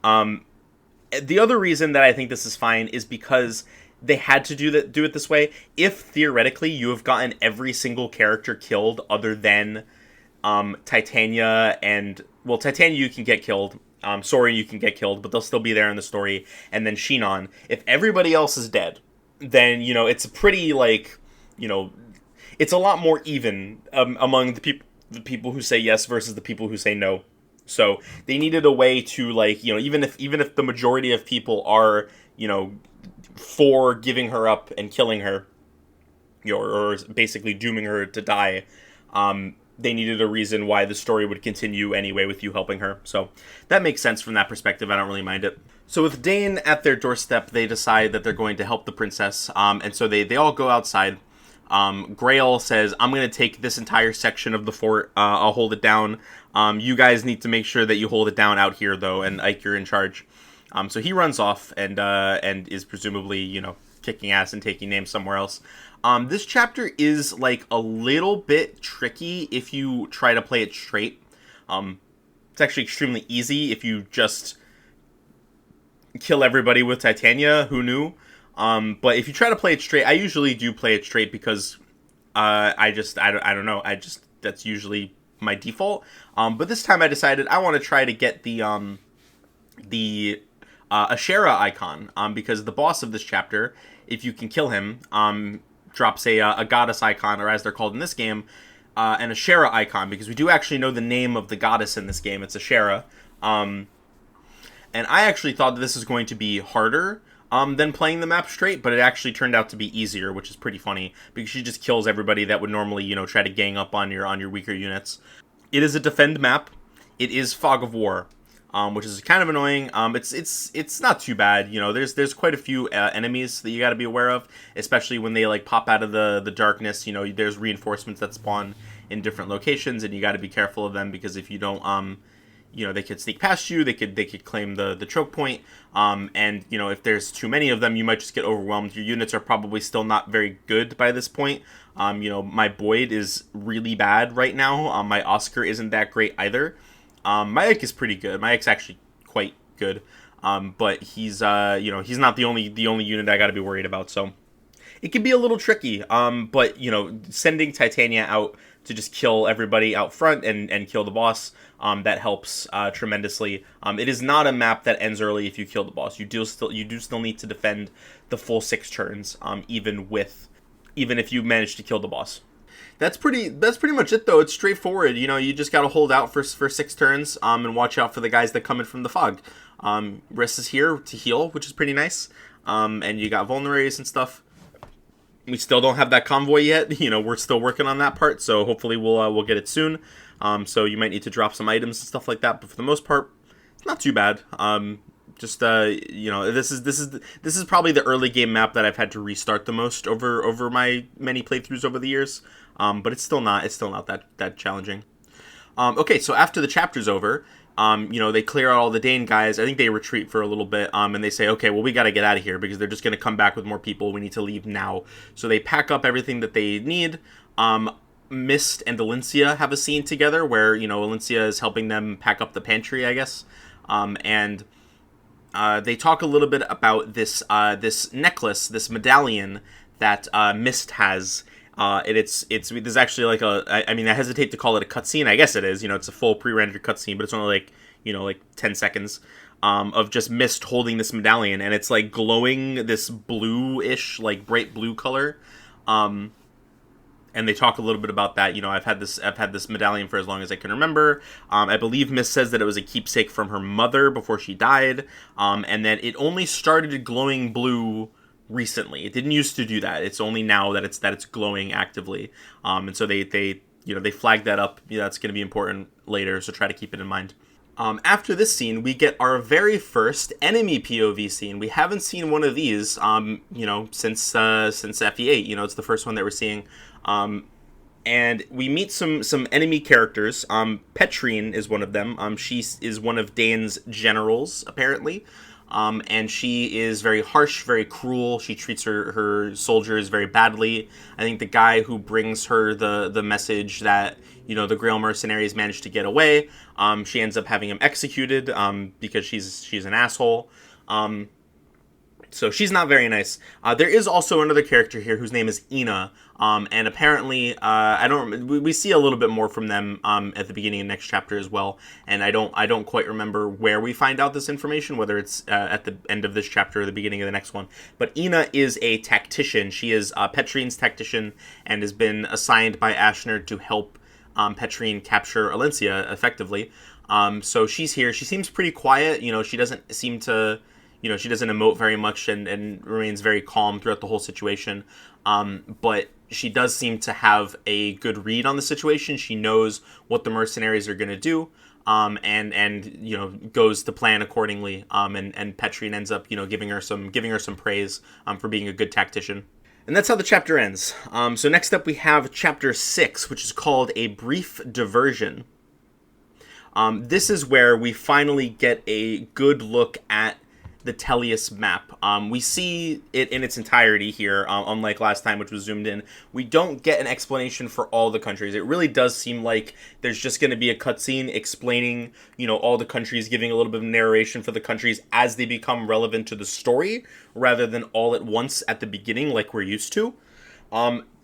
Speaker 1: The other reason that I think this is fine is because they had to do it this way. If theoretically you have gotten every single character killed other than Titania and... Well, Titania you can get killed. Soren you can get killed, but they'll still be there in the story. And then Shinon. If everybody else is dead, then, it's a pretty, it's a lot more even among the people who say yes versus the people who say no. So they needed a way to, even if the majority of people are, for giving her up and killing her, or basically dooming her to die, they needed a reason why the story would continue anyway with you helping her. So that makes sense from that perspective. I don't really mind it. So with Dane at their doorstep, they decide that they're going to help the princess. And so they all go outside. Grail says, I'm going to take this entire section of the fort. I'll hold it down. You guys need to make sure that you hold it down out here, though, and Ike, you're in charge. So he runs off and is presumably, kicking ass and taking names somewhere else. This chapter is, a little bit tricky if you try to play it straight. It's actually extremely easy if you just kill everybody with Titania. Who knew? But if you try to play it straight, I usually do play it straight because I don't know. That's usually my default. But this time I decided I want to try to get the Ashera icon, because the boss of this chapter, if you can kill him, drops a goddess icon, or as they're called in this game, an Ashera icon, because we do actually know the name of the goddess in this game. It's Ashera. And I actually thought that this was going to be harder than playing the map straight, but it actually turned out to be easier, which is pretty funny, because she just kills everybody that would normally, try to gang up on your weaker units. It is a defend map. It is Fog of War, which is kind of annoying. It's not too bad. There's quite a few enemies that you got to be aware of, especially when they pop out of the darkness. There's reinforcements that spawn in different locations, and you got to be careful of them, because if you don't, they could sneak past you. They could claim the choke point. And if there's too many of them, you might just get overwhelmed. Your units are probably still not very good by this point. My Boyd is really bad right now. My Oscar isn't that great either. My Ike is pretty good. My Ike's actually quite good. But he's he's not the only unit I got to be worried about. So it can be a little tricky. But sending Titania out to just kill everybody out front and kill the boss, that helps tremendously. It is not a map that ends early if you kill the boss. You do still need to defend the full 6 turns, even if you manage to kill the boss. That's pretty much it, though. It's straightforward. You just got to hold out for 6 turns, and watch out for the guys that come in from the fog. Riss is here to heal, which is pretty nice. And you got vulneraries and stuff. We still don't have that convoy yet. We're still working on that part, so hopefully we'll get it soon. So you might need to drop some items and stuff like that, but for the most part, it's not too bad. This is probably the early game map that I've had to restart the most over my many playthroughs over the years. But it's still not that challenging. Okay, so after the chapter's over, they clear out all the Dane guys. I think they retreat for a little bit, and they say, okay, well, we got to get out of here because they're just going to come back with more people. We need to leave now. So they pack up everything that they need. Mist and Elincia have a scene together where, Elincia is helping them pack up the pantry, I guess. And they talk a little bit about this necklace, this medallion that Mist has. There's actually I hesitate to call it a cutscene. I guess it is. It's a full pre-rendered cutscene, but it's only 10 seconds of just Mist holding this medallion, and it's glowing this bluish, bright blue color. and they talk a little bit about that. I've had this medallion for as long as I can remember. I believe Miss says that it was a keepsake from her mother before she died, and that it only started glowing blue recently. It didn't used to do that. It's only now that it's glowing actively. And so they flag that up. That's going to be important later, so try to keep it in mind. After this scene, we get our very first enemy POV scene. We haven't seen one of these, since FE8. It's the first one that we're seeing. And we meet some enemy characters. Petrine is one of them. She is one of Dane's generals, apparently. And she is very harsh, very cruel. She treats her soldiers very badly. I think the guy who brings her the message that, the Grail mercenaries managed to get away, she ends up having him executed, because she's an asshole. So she's not very nice. There is also another character here whose name is Ina, and apparently, we see a little bit more from them at the beginning of next chapter as well. And I don't quite remember where we find out this information, whether it's at the end of this chapter or the beginning of the next one. But Ina is a tactician. She is Petrine's tactician and has been assigned by Ashner to help Petrine capture Elincia effectively. So she's here. She seems pretty quiet. She doesn't seem to. She doesn't emote very much and remains very calm throughout the whole situation. But she does seem to have a good read on the situation. She knows what the mercenaries are going to do, and goes to plan accordingly. And Petrine ends up, giving her some praise for being a good tactician. And that's how the chapter ends. So next up we have chapter 6, which is called A Brief Diversion. This is where we finally get a good look at the Tellius map. We see it in its entirety here, unlike last time, which was zoomed in. We don't get an explanation for all the countries. It really does seem like there's just going to be a cutscene explaining, all the countries, giving a little bit of narration for the countries as they become relevant to the story, rather than all at once at the beginning like we're used to.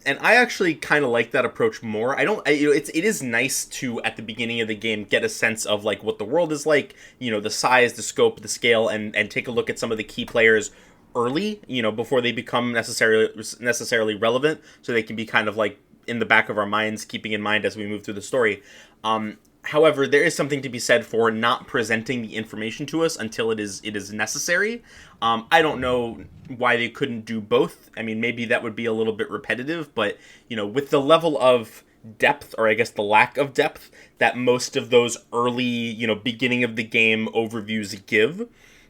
Speaker 1: And I actually kind of like that approach more. It is nice to, at the beginning of the game, get a sense of, like, what the world is like, the size, the scope, the scale, and take a look at some of the key players early, before they become necessarily relevant, so they can be kind of, like, in the back of our minds, keeping in mind as we move through the story. However, there is something to be said for not presenting the information to us until it is necessary. I don't know why they couldn't do both. I mean, maybe that would be a little bit repetitive, but, with the level of depth, or I guess the lack of depth, that most of those early, beginning of the game overviews give,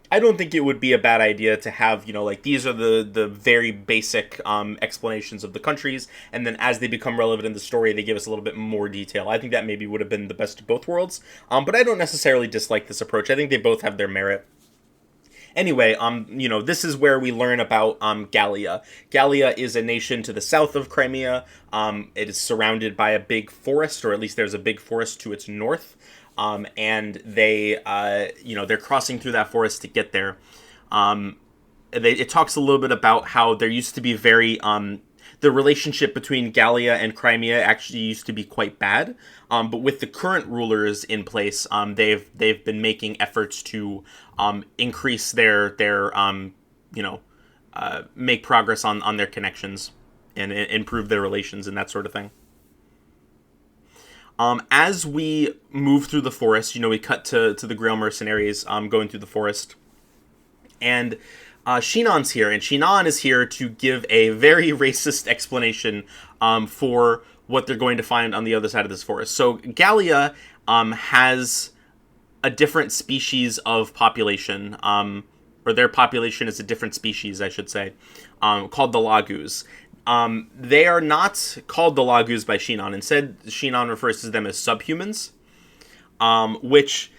Speaker 1: I don't think it would be a bad idea to have, these are the very basic explanations of the countries, and then as they become relevant in the story, they give us a little bit more detail. I think that maybe would have been the best of both worlds, but I don't necessarily dislike this approach. I think they both have their merit. Anyway, this is where we learn about Gallia. Gallia is a nation to the south of Crimea. It is surrounded by a big forest, or at least there's a big forest to its north. And they're crossing through that forest to get there. It talks a little bit about how there used to be the relationship between Gallia and Crimea actually used to be quite bad. But with the current rulers in place, they've been making efforts to increase their make progress on their connections and improve their relations and that sort of thing. As we move through the forest, we cut to the Grail mercenaries going through the forest. And Shinon's here, and Shinon is here to give a very racist explanation for what they're going to find on the other side of this forest. So Gallia has a different species of population, or their population is a different species, I should say, called the Lagus. They are not called the Lagus by Shinon. Instead, Shinon refers to them as subhumans, which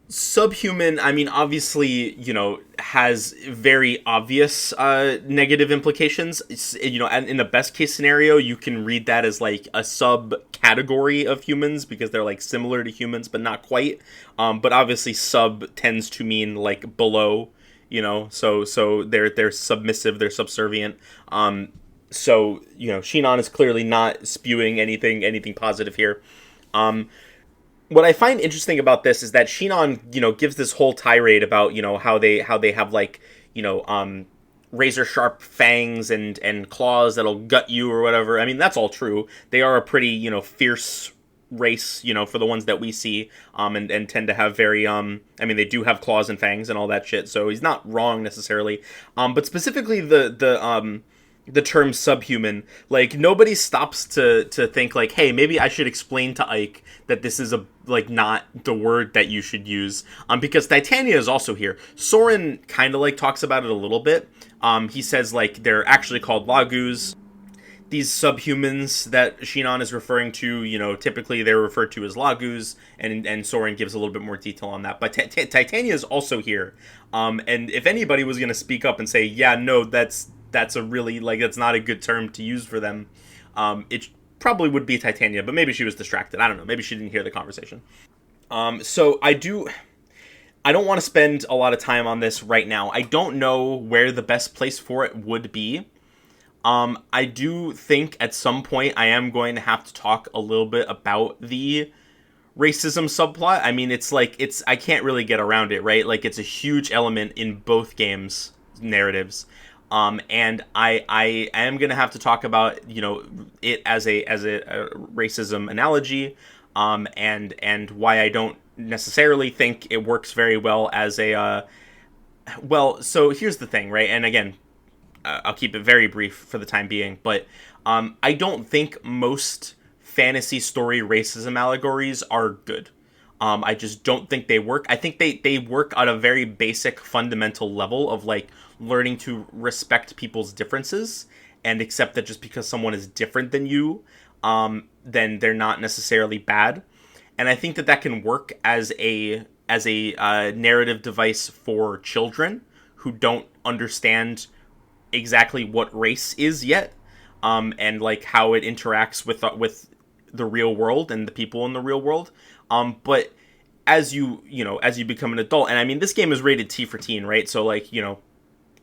Speaker 1: subhuman, obviously, has very obvious negative implications. And in the best case scenario, you can read that as like a subcategory of humans because they're like similar to humans, but not quite. But obviously, sub tends to mean like below. So they're submissive, they're subservient. So Shinon is clearly not spewing anything positive here. What I find interesting about this is that Shinon, gives this whole tirade about, how they have like, razor sharp fangs and claws that'll gut you or whatever. I mean, that's all true. They are a pretty, fierce race, for the ones that we see, and tend to have very, I mean, they do have claws and fangs and all that shit, so he's not wrong necessarily. But specifically the term subhuman, like, nobody stops to think, like, hey, maybe I should explain to Ike that this is not the word that you should use, because Titania is also here. Soren kind of, talks about it a little bit. He says, they're actually called Lagus. These subhumans that Shinon is referring to, typically they're referred to as Lagus, and Soren gives a little bit more detail on that. But Titania is also here, and if anybody was going to speak up and say, yeah, no, that's a really, that's not a good term to use for them, it probably would be Titania, but maybe she was distracted. I don't know. Maybe she didn't hear the conversation. So I don't want to spend a lot of time on this right now. I don't know where the best place for it would be. I do think at some point I am going to have to talk a little bit about the racism subplot. I mean, I can't really get around it, right? It's a huge element in both games' narratives. And I am going to have to talk about, it as a racism analogy, and why I don't necessarily think it works very well as a, so here's the thing, right? And again, I'll keep it very brief for the time being, but I don't think most fantasy story racism allegories are good. I just don't think they work. I think they work at a very basic fundamental level of learning to respect people's differences and accept that just because someone is different than you, then they're not necessarily bad. And I think that can work as a narrative device for children who don't understand exactly what race is yet, and how it interacts with the real world and the people in the real world. But as you become an adult, and I mean, this game is rated T for teen, right? So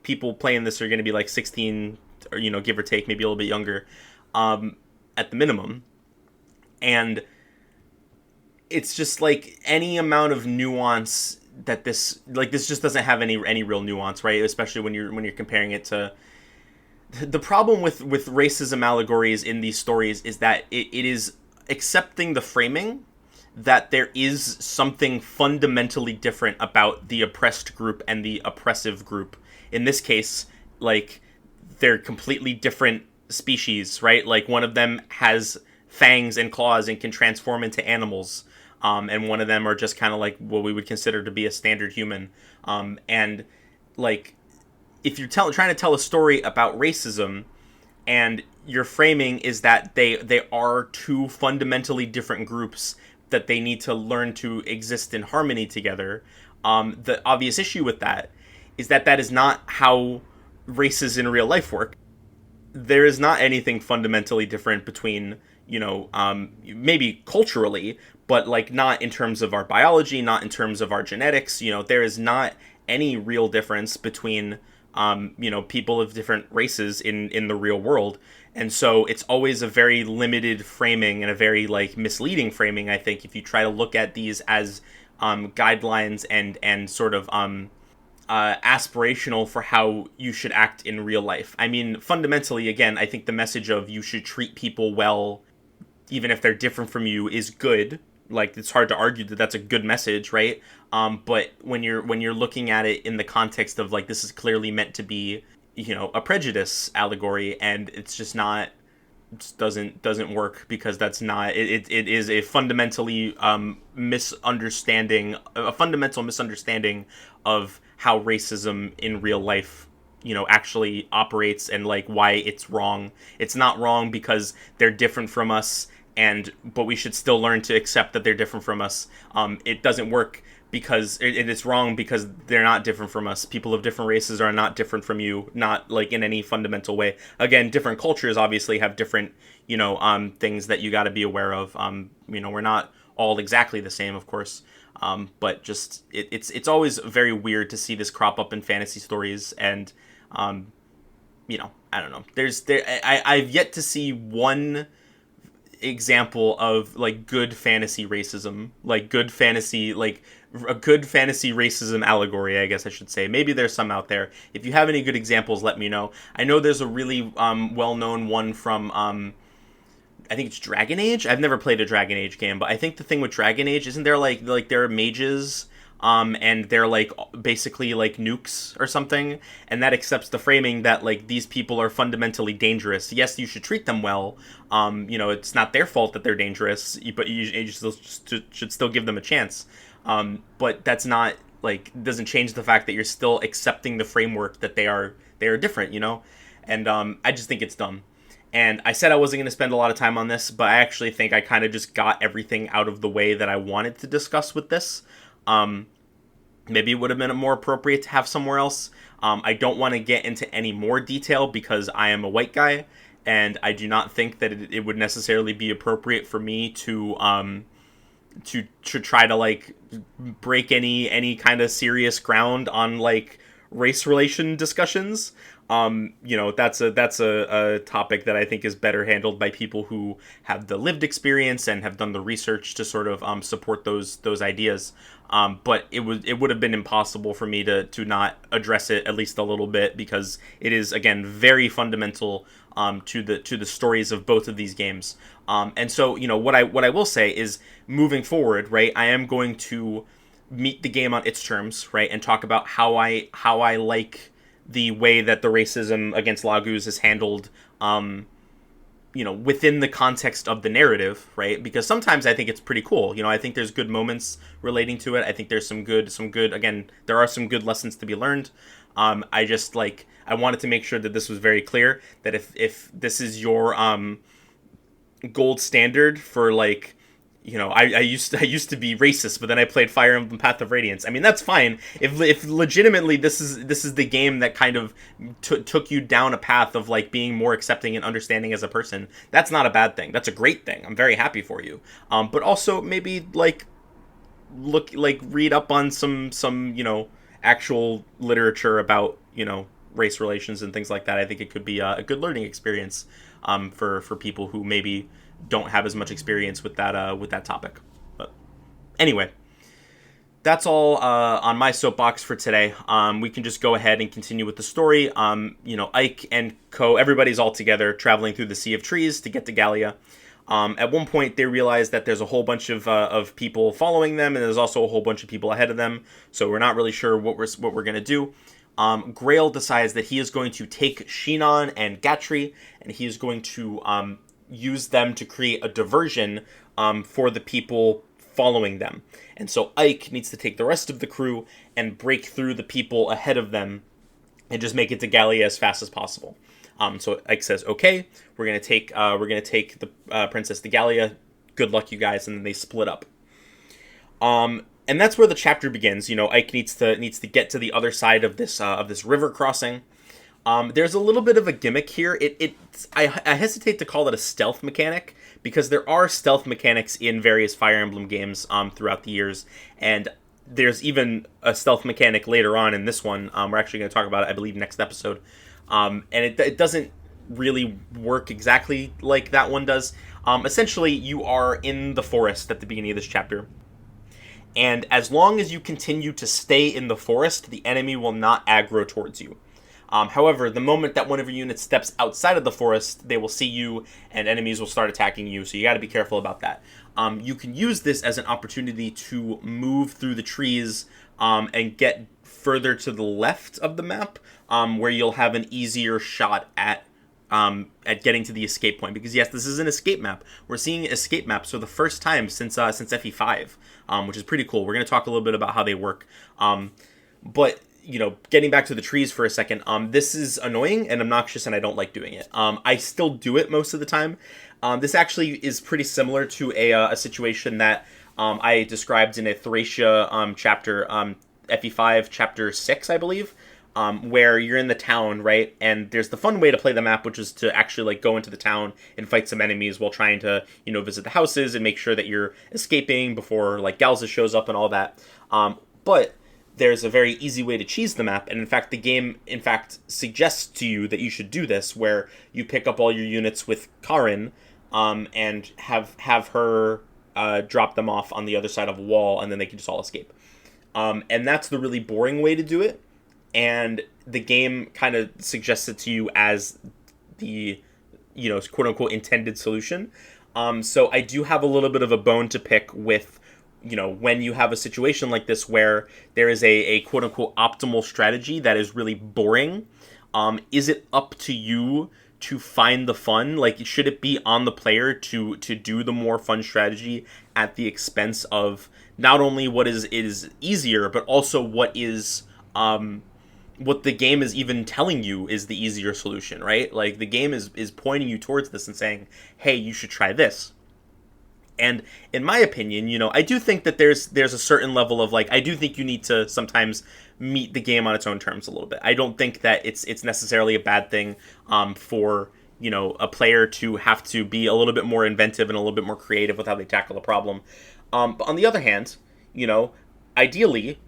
Speaker 1: people playing this are going to be 16, or give or take, maybe a little bit younger, at the minimum. And it's just any amount of nuance that this just doesn't have any real nuance, right? Especially when you're comparing it to the problem with racism allegories in these stories is that it is accepting the framing that there is something fundamentally different about the oppressed group and the oppressive group. In this case, they're completely different species, right? One of them has fangs and claws and can transform into animals. And one of them are just kind of what we would consider to be a standard human. And if you're trying to tell a story about racism, and your framing is that they are two fundamentally different groups that they need to learn to exist in harmony together, the obvious issue with that is that is not how races in real life work. There is not anything fundamentally different between, maybe culturally, but not in terms of our biology, not in terms of our genetics. There is not any real difference between people of different races in the real world. And so it's always a very limited framing and a very misleading framing, I think, if you try to look at these as guidelines and sort of aspirational for how you should act in real life. I mean, fundamentally, again, I think the message of you should treat people well, even if they're different from you, is good. It's hard to argue that that's a good message, right? But when you're looking at it in the context of this is clearly meant to be, a prejudice allegory, and it's just not, just doesn't work, because that's not it is a fundamentally fundamental misunderstanding of how racism in real life actually operates, and why it's wrong. It's not wrong because they're different from us, but we should still learn to accept that they're different from us. It doesn't work because it's wrong because they're not different from us. People of different races are not different from you, not in any fundamental way. Again, different cultures obviously have different, things that you got to be aware of. We're not all exactly the same, of course. But just it's always very weird to see this crop up in fantasy stories, and I don't know. I've yet to see one example of like good fantasy racism, like good fantasy, like a good fantasy racism allegory, I guess I should say. Maybe there's some out there. If you have any good examples, let me know. I know there's a really well-known one from I think it's Dragon Age. I've never played a Dragon Age game, but I think the thing with Dragon Age, isn't there like there are mages, and they're like basically like nukes or something, and that accepts the framing that like these people are fundamentally dangerous. Yes, you should treat them well. It's not their fault that they're dangerous, but you should still give them a chance. But that's not like doesn't change the fact that you're still accepting the framework that they are different, and I just think it's dumb. And I said I wasn't going to spend a lot of time on this, but I actually think I kind of just got everything out of the way that I wanted to discuss with this. Maybe it would have been more appropriate to have somewhere else. I don't want to get into any more detail because I am a white guy, and I do not think that it would necessarily be appropriate for me to try to like break any kind of serious ground on like race relation discussions. That's a topic that I think is better handled by people who have the lived experience and have done the research to sort of support those ideas. But it would have been impossible for me to not address it at least a little bit, because it is, again, very fundamental to the stories of both of these games. And so what I will say is, moving forward, right, I am going to meet the game on its terms, right, and talk about how I like the way that the racism against Laguz is handled, within the context of the narrative, right? Because sometimes I think it's pretty cool. I think there's good moments relating to it. I think there's some good, again, there are some good lessons to be learned. I wanted to make sure that this was very clear, that if this is your gold standard for like, I used to be racist, but then I played Fire Emblem Path of Radiance. I mean, that's fine. If legitimately this is the game that kind of took you down a path of like being more accepting and understanding as a person, that's not a bad thing. That's a great thing. I'm very happy for you. But also maybe like read up on some actual literature about race relations and things like that. I think it could be a good learning experience for people who maybe don't have as much experience with that topic. But anyway, that's all on my soapbox for today. We can just go ahead and continue with the story. Ike and Co, everybody's all together traveling through the Sea of Trees to get to Gallia. At one point, they realize that there's a whole bunch of people following them, and there's also a whole bunch of people ahead of them. So we're not really sure what we're gonna do. Grail decides that he is going to take Shinon and Gatri, and he is going to use them to create a diversion for the people following them. And so Ike needs to take the rest of the crew and break through the people ahead of them and just make it to Gallia as fast as possible. So Ike says, "Okay, we're gonna take the princess to Gallia. Good luck, you guys." And then they split up. And that's where the chapter begins. Ike needs to get to the other side of this river crossing. There's a little bit of a gimmick here. I hesitate to call it a stealth mechanic, because there are stealth mechanics in various Fire Emblem games throughout the years, and there's even a stealth mechanic later on in this one. We're actually going to talk about it, I believe, next episode. And it doesn't really work exactly like that one does. Essentially, you are in the forest at the beginning of this chapter, and as long as you continue to stay in the forest, the enemy will not aggro towards you. However, the moment that one of your units steps outside of the forest, they will see you, and enemies will start attacking you, so you got to be careful about that. You can use this as an opportunity to move through the trees and get further to the left of the map, where you'll have an easier shot at getting to the escape point. Because yes, this is an escape map. We're seeing escape maps for the first time since FE5, which is pretty cool. We're going to talk a little bit about how they work. But getting back to the trees for a second, this is annoying and obnoxious, and I don't like doing it. I still do it most of the time. This actually is pretty similar to a situation that I described in a Thracia chapter, FE5 chapter 6, I believe, where you're in the town, right? And there's the fun way to play the map, which is to actually go into the town and fight some enemies while trying to, visit the houses and make sure that you're escaping before Galza shows up and all that. But there's a very easy way to cheese the map, and in fact the game suggests to you that you should do this, where you pick up all your units with Karin, and have her drop them off on the other side of a wall, and then they can just all escape. And that's the really boring way to do it. And the game kind of suggests it to you as the, quote unquote intended solution. So I do have a little bit of a bone to pick with, when you have a situation like this where there is a quote unquote optimal strategy that is really boring. Is it up to you to find the fun? Like, should it be on the player to do the more fun strategy at the expense of not only what is easier, but also what is what the game is even telling you is the easier solution, right? Like, the game is pointing you towards this and saying, hey, you should try this. And in my opinion, I do think that there's a certain level of, like, I do think you need to sometimes meet the game on its own terms a little bit. I don't think that it's necessarily a bad thing for, a player to have to be a little bit more inventive and a little bit more creative with how they tackle the problem. But on the other hand, ideally,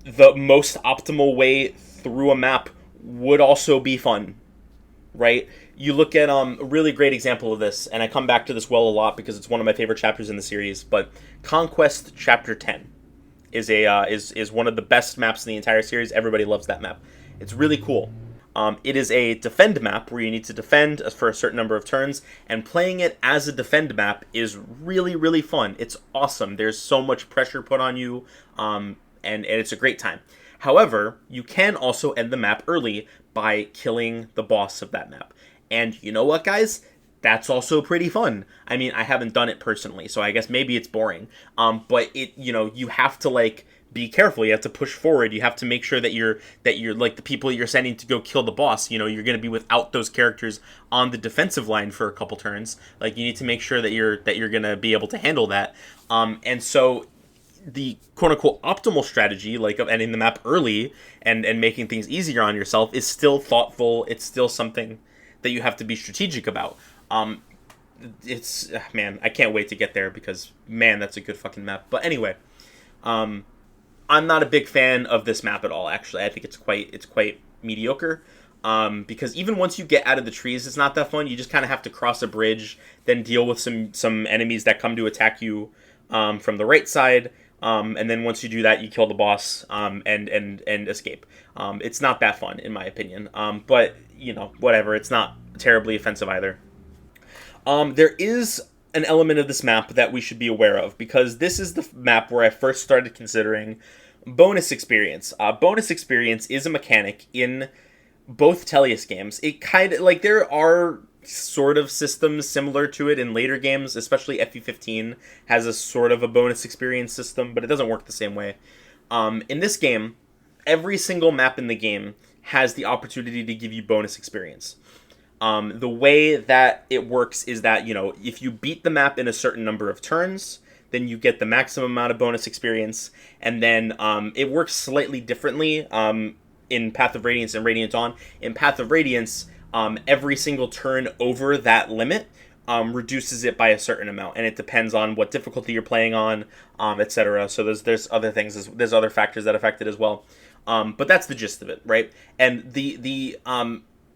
Speaker 1: the most optimal way through a map would also be fun, right? You look at a really great example of this, and I come back to this well a lot because it's one of my favorite chapters in the series, but Conquest Chapter 10 is is one of the best maps in the entire series. Everybody loves that map. It's really cool. It is a defend map where you need to defend for a certain number of turns, and playing it as a defend map is really, really fun. It's awesome. There's so much pressure put on you, and it's a great time. However, you can also end the map early by killing the boss of that map. And you know what, guys? That's also pretty fun. I mean, I haven't done it personally, so I guess maybe it's boring. But you have to, like, be careful. You have to push forward. You have to make sure that you're like the people you're sending to go kill the boss. You're going to be without those characters on the defensive line for a couple turns. Like, you need to make sure that you're going to be able to handle that. And so the quote-unquote optimal strategy, like of ending the map early and making things easier on yourself, is still thoughtful. It's still something that you have to be strategic about. Man, I can't wait to get there because, man, that's a good fucking map. But anyway, I'm not a big fan of this map at all, actually. I think it's quite mediocre. Because even once you get out of the trees, it's not that fun. You just kind of have to cross a bridge, then deal with some enemies that come to attack you from the right side. And then once you do that, you kill the boss and escape. It's not that fun, in my opinion. But, whatever. It's not terribly offensive either. There is an element of this map that we should be aware of, because this is the map where I first started considering bonus experience. Bonus experience is a mechanic in both Tellius games. It kind of, like, there are sort of systems similar to it in later games, especially FE15 has a sort of a bonus experience system, but it doesn't work the same way. In this game, every single map in the game has the opportunity to give you bonus experience. The way that it works is that, if you beat the map in a certain number of turns, then you get the maximum amount of bonus experience, and then it works slightly differently in Path of Radiance and Radiant Dawn. In Path of Radiance, every single turn over that limit reduces it by a certain amount, and it depends on what difficulty you're playing on, etc. So there's other things, there's other factors that affect it as well. But that's the gist of it, right? And the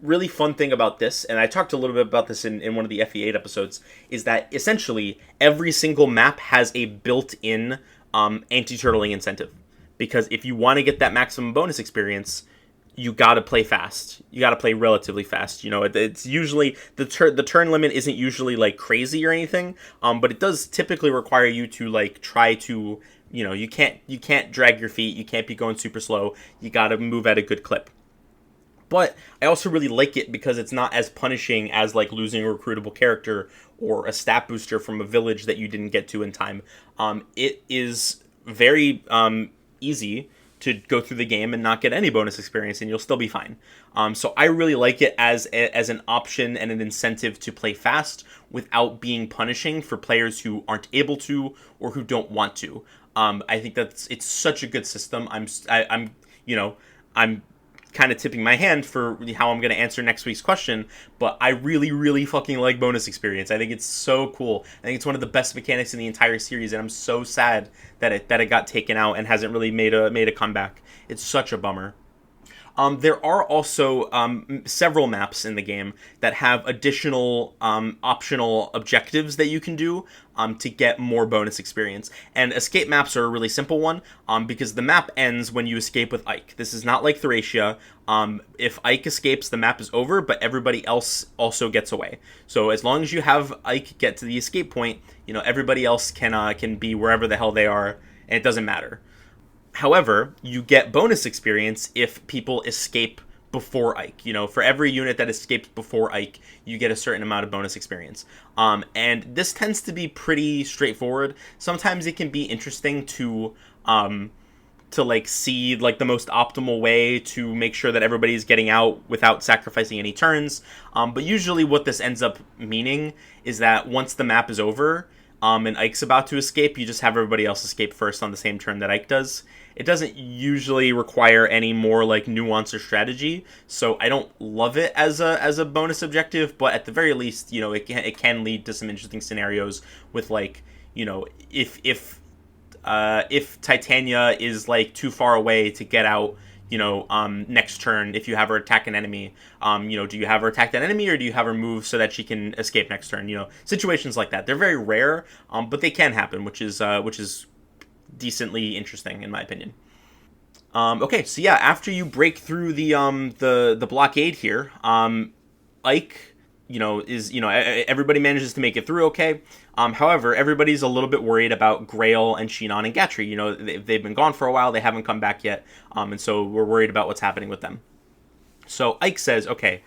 Speaker 1: really fun thing about this, and I talked a little bit about this in one of the FE8 episodes, is that essentially every single map has a built-in anti-turtling incentive. Because if you want to get that maximum bonus experience, you got to play fast. You got to play relatively fast. It's usually the turn limit isn't usually like crazy or anything, but it does typically require you to like try to, you can't drag your feet. You can't be going super slow. You got to move at a good clip. But I also really like it because it's not as punishing as like losing a recruitable character or a stat booster from a village that you didn't get to in time. It is very easy to go through the game and not get any bonus experience, and you'll still be fine. So I really like it as an option and an incentive to play fast without being punishing for players who aren't able to or who don't want to. I think it's such a good system. I'm kind of tipping my hand for how I'm going to answer next week's question, but I really, really fucking like bonus experience. I think it's so cool. I think it's one of the best mechanics in the entire series, and I'm so sad that it got taken out and hasn't really made a comeback. It's such a bummer. There are also several maps in the game that have additional optional objectives that you can do to get more bonus experience. And escape maps are a really simple one because the map ends when you escape with Ike. This is not like Thracia. If Ike escapes, the map is over, but everybody else also gets away. So as long as you have Ike get to the escape point, everybody else can be wherever the hell they are, and it doesn't matter. However, you get bonus experience if people escape before Ike. For every unit that escapes before Ike, you get a certain amount of bonus experience. And this tends to be pretty straightforward. Sometimes it can be interesting to see the most optimal way to make sure that everybody's getting out without sacrificing any turns. But usually what this ends up meaning is that once the map is over, and Ike's about to escape, you just have everybody else escape first on the same turn that Ike does. It doesn't usually require any more nuance or strategy, so I don't love it as a bonus objective. But at the very least, it can lead to some interesting scenarios with if Titania is too far away to get out. Next turn, if you have her attack an enemy, do you have her attack that enemy, or do you have her move so that she can escape next turn? Situations like that. They're very rare, but they can happen, which is decently interesting in my opinion. Okay, so yeah, after you break through the blockade here, Ike, everybody manages to make it through okay. However, everybody's a little bit worried about Grail and Shinon and Gatry. They've been gone for a while, they haven't come back yet, and so we're worried about what's happening with them. So Ike says, okay,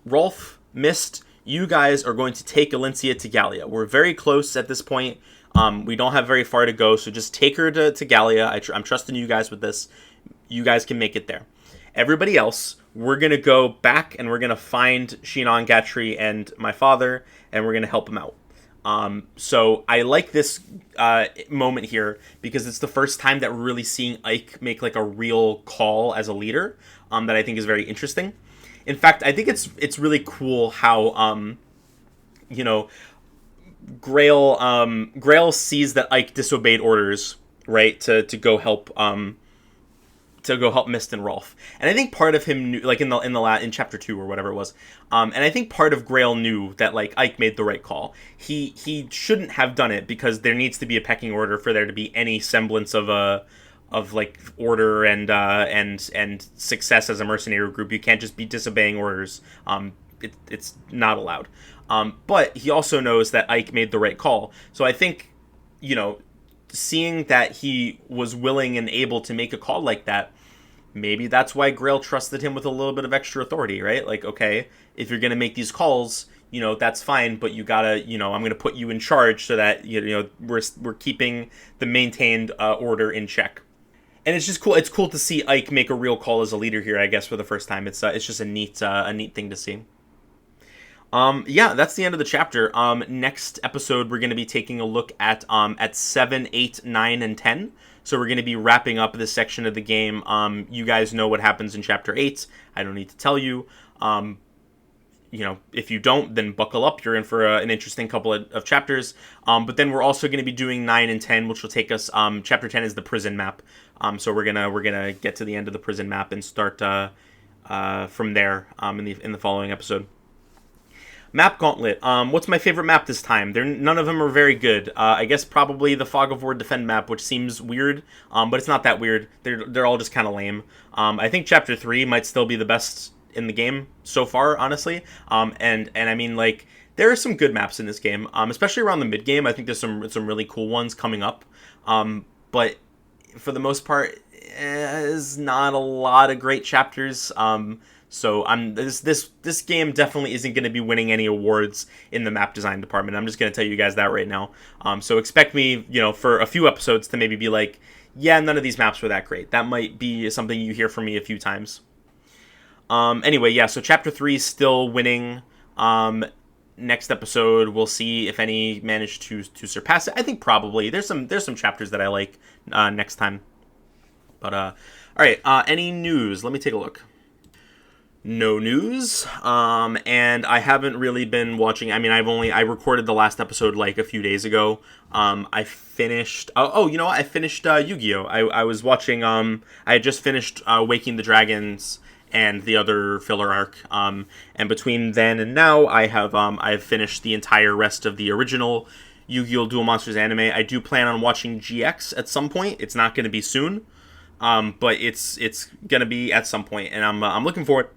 Speaker 1: Rolf, Mist, you guys are going to take Elincia to Gallia. We're very close at this point. We don't have very far to go, so just take her to Gallia. I'm trusting you guys with this. You guys can make it there. Everybody else, we're going to go back and we're going to find Shinon, Gatry, and my father, and we're going to help them out. So I like this moment here because it's the first time that we're really seeing Ike make a real call as a leader that I think is very interesting. In fact, I think it's really cool how Grail sees that Ike disobeyed orders, right, to go help Mist and Rolf. And I think part of him knew, in chapter 2 or whatever it was. And I think part of Grail knew that Ike made the right call. He shouldn't have done it because there needs to be a pecking order for there to be any semblance of order and success as a mercenary group. You can't just be disobeying orders. It's not allowed. But he also knows that Ike made the right call. So I think, seeing that he was willing and able to make a call like that, maybe that's why Grail trusted him with a little bit of extra authority, right? Okay, if you're going to make these calls, that's fine, but you gotta, I'm going to put you in charge so that, we're keeping the maintained order in check. And it's just cool. It's cool to see Ike make a real call as a leader here, I guess, for the first time. It's just a neat thing to see. Yeah, that's the end of the chapter. Next episode, we're going to be taking a look at 7, 8, 9, and 10. So we're going to be wrapping up this section of the game. You guys know what happens in chapter 8. I don't need to tell you. If you don't, then buckle up. You're in for an interesting couple of chapters. But then we're also going to be doing 9 and 10, which will take us. Chapter 10 is the prison map. So we're gonna get to the end of the prison map and start from there in the following episode. Map Gauntlet. What's my favorite map this time? None of them are very good. I guess probably the Fog of War Defend map, which seems weird, but it's not that weird. They're all just kind of lame. I think Chapter 3 might still be the best in the game so far, honestly. And I mean, there are some good maps in this game, especially around the mid game. I think there's some really cool ones coming up. But for the most part, there's not a lot of great chapters. So this game definitely isn't going to be winning any awards in the map design department. I'm just going to tell you guys that right now. So expect me, for a few episodes to maybe be like, yeah, none of these maps were that great. That might be something you hear from me a few times. Anyway, yeah, so Chapter 3 is still winning. Next episode, we'll see if any manage to surpass it. I think probably. There's some chapters that I like next time. But, all right, any news? Let me take a look. no news. And I haven't really been watching. I mean, I recorded the last episode like a few days ago. I finished. You know what? I finished Yu-Gi-Oh. I was watching. I had just finished Waking the Dragons and the other filler arc. And between then and now, I've finished the entire rest of the original Yu-Gi-Oh! Duel Monsters anime. I do plan on watching GX at some point. It's not going to be soon, but it's going to be at some point, and I'm looking forward.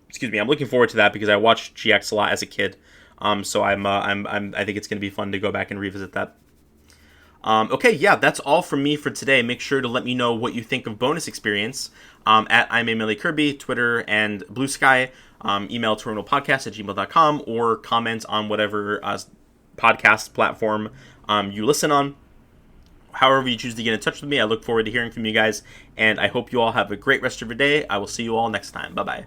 Speaker 1: Excuse me, I'm looking forward to that because I watched GX a lot as a kid. So I think it's going to be fun to go back and revisit that. Okay, yeah, that's all from me for today. Make sure to let me know what you think of Bonus Experience at I'm a Melee Kirby, Twitter, and Blue Sky. Email terminalpodcast@gmail.com or comment on whatever podcast platform you listen on. However you choose to get in touch with me, I look forward to hearing from you guys, and I hope you all have a great rest of your day. I will see you all next time. Bye-bye.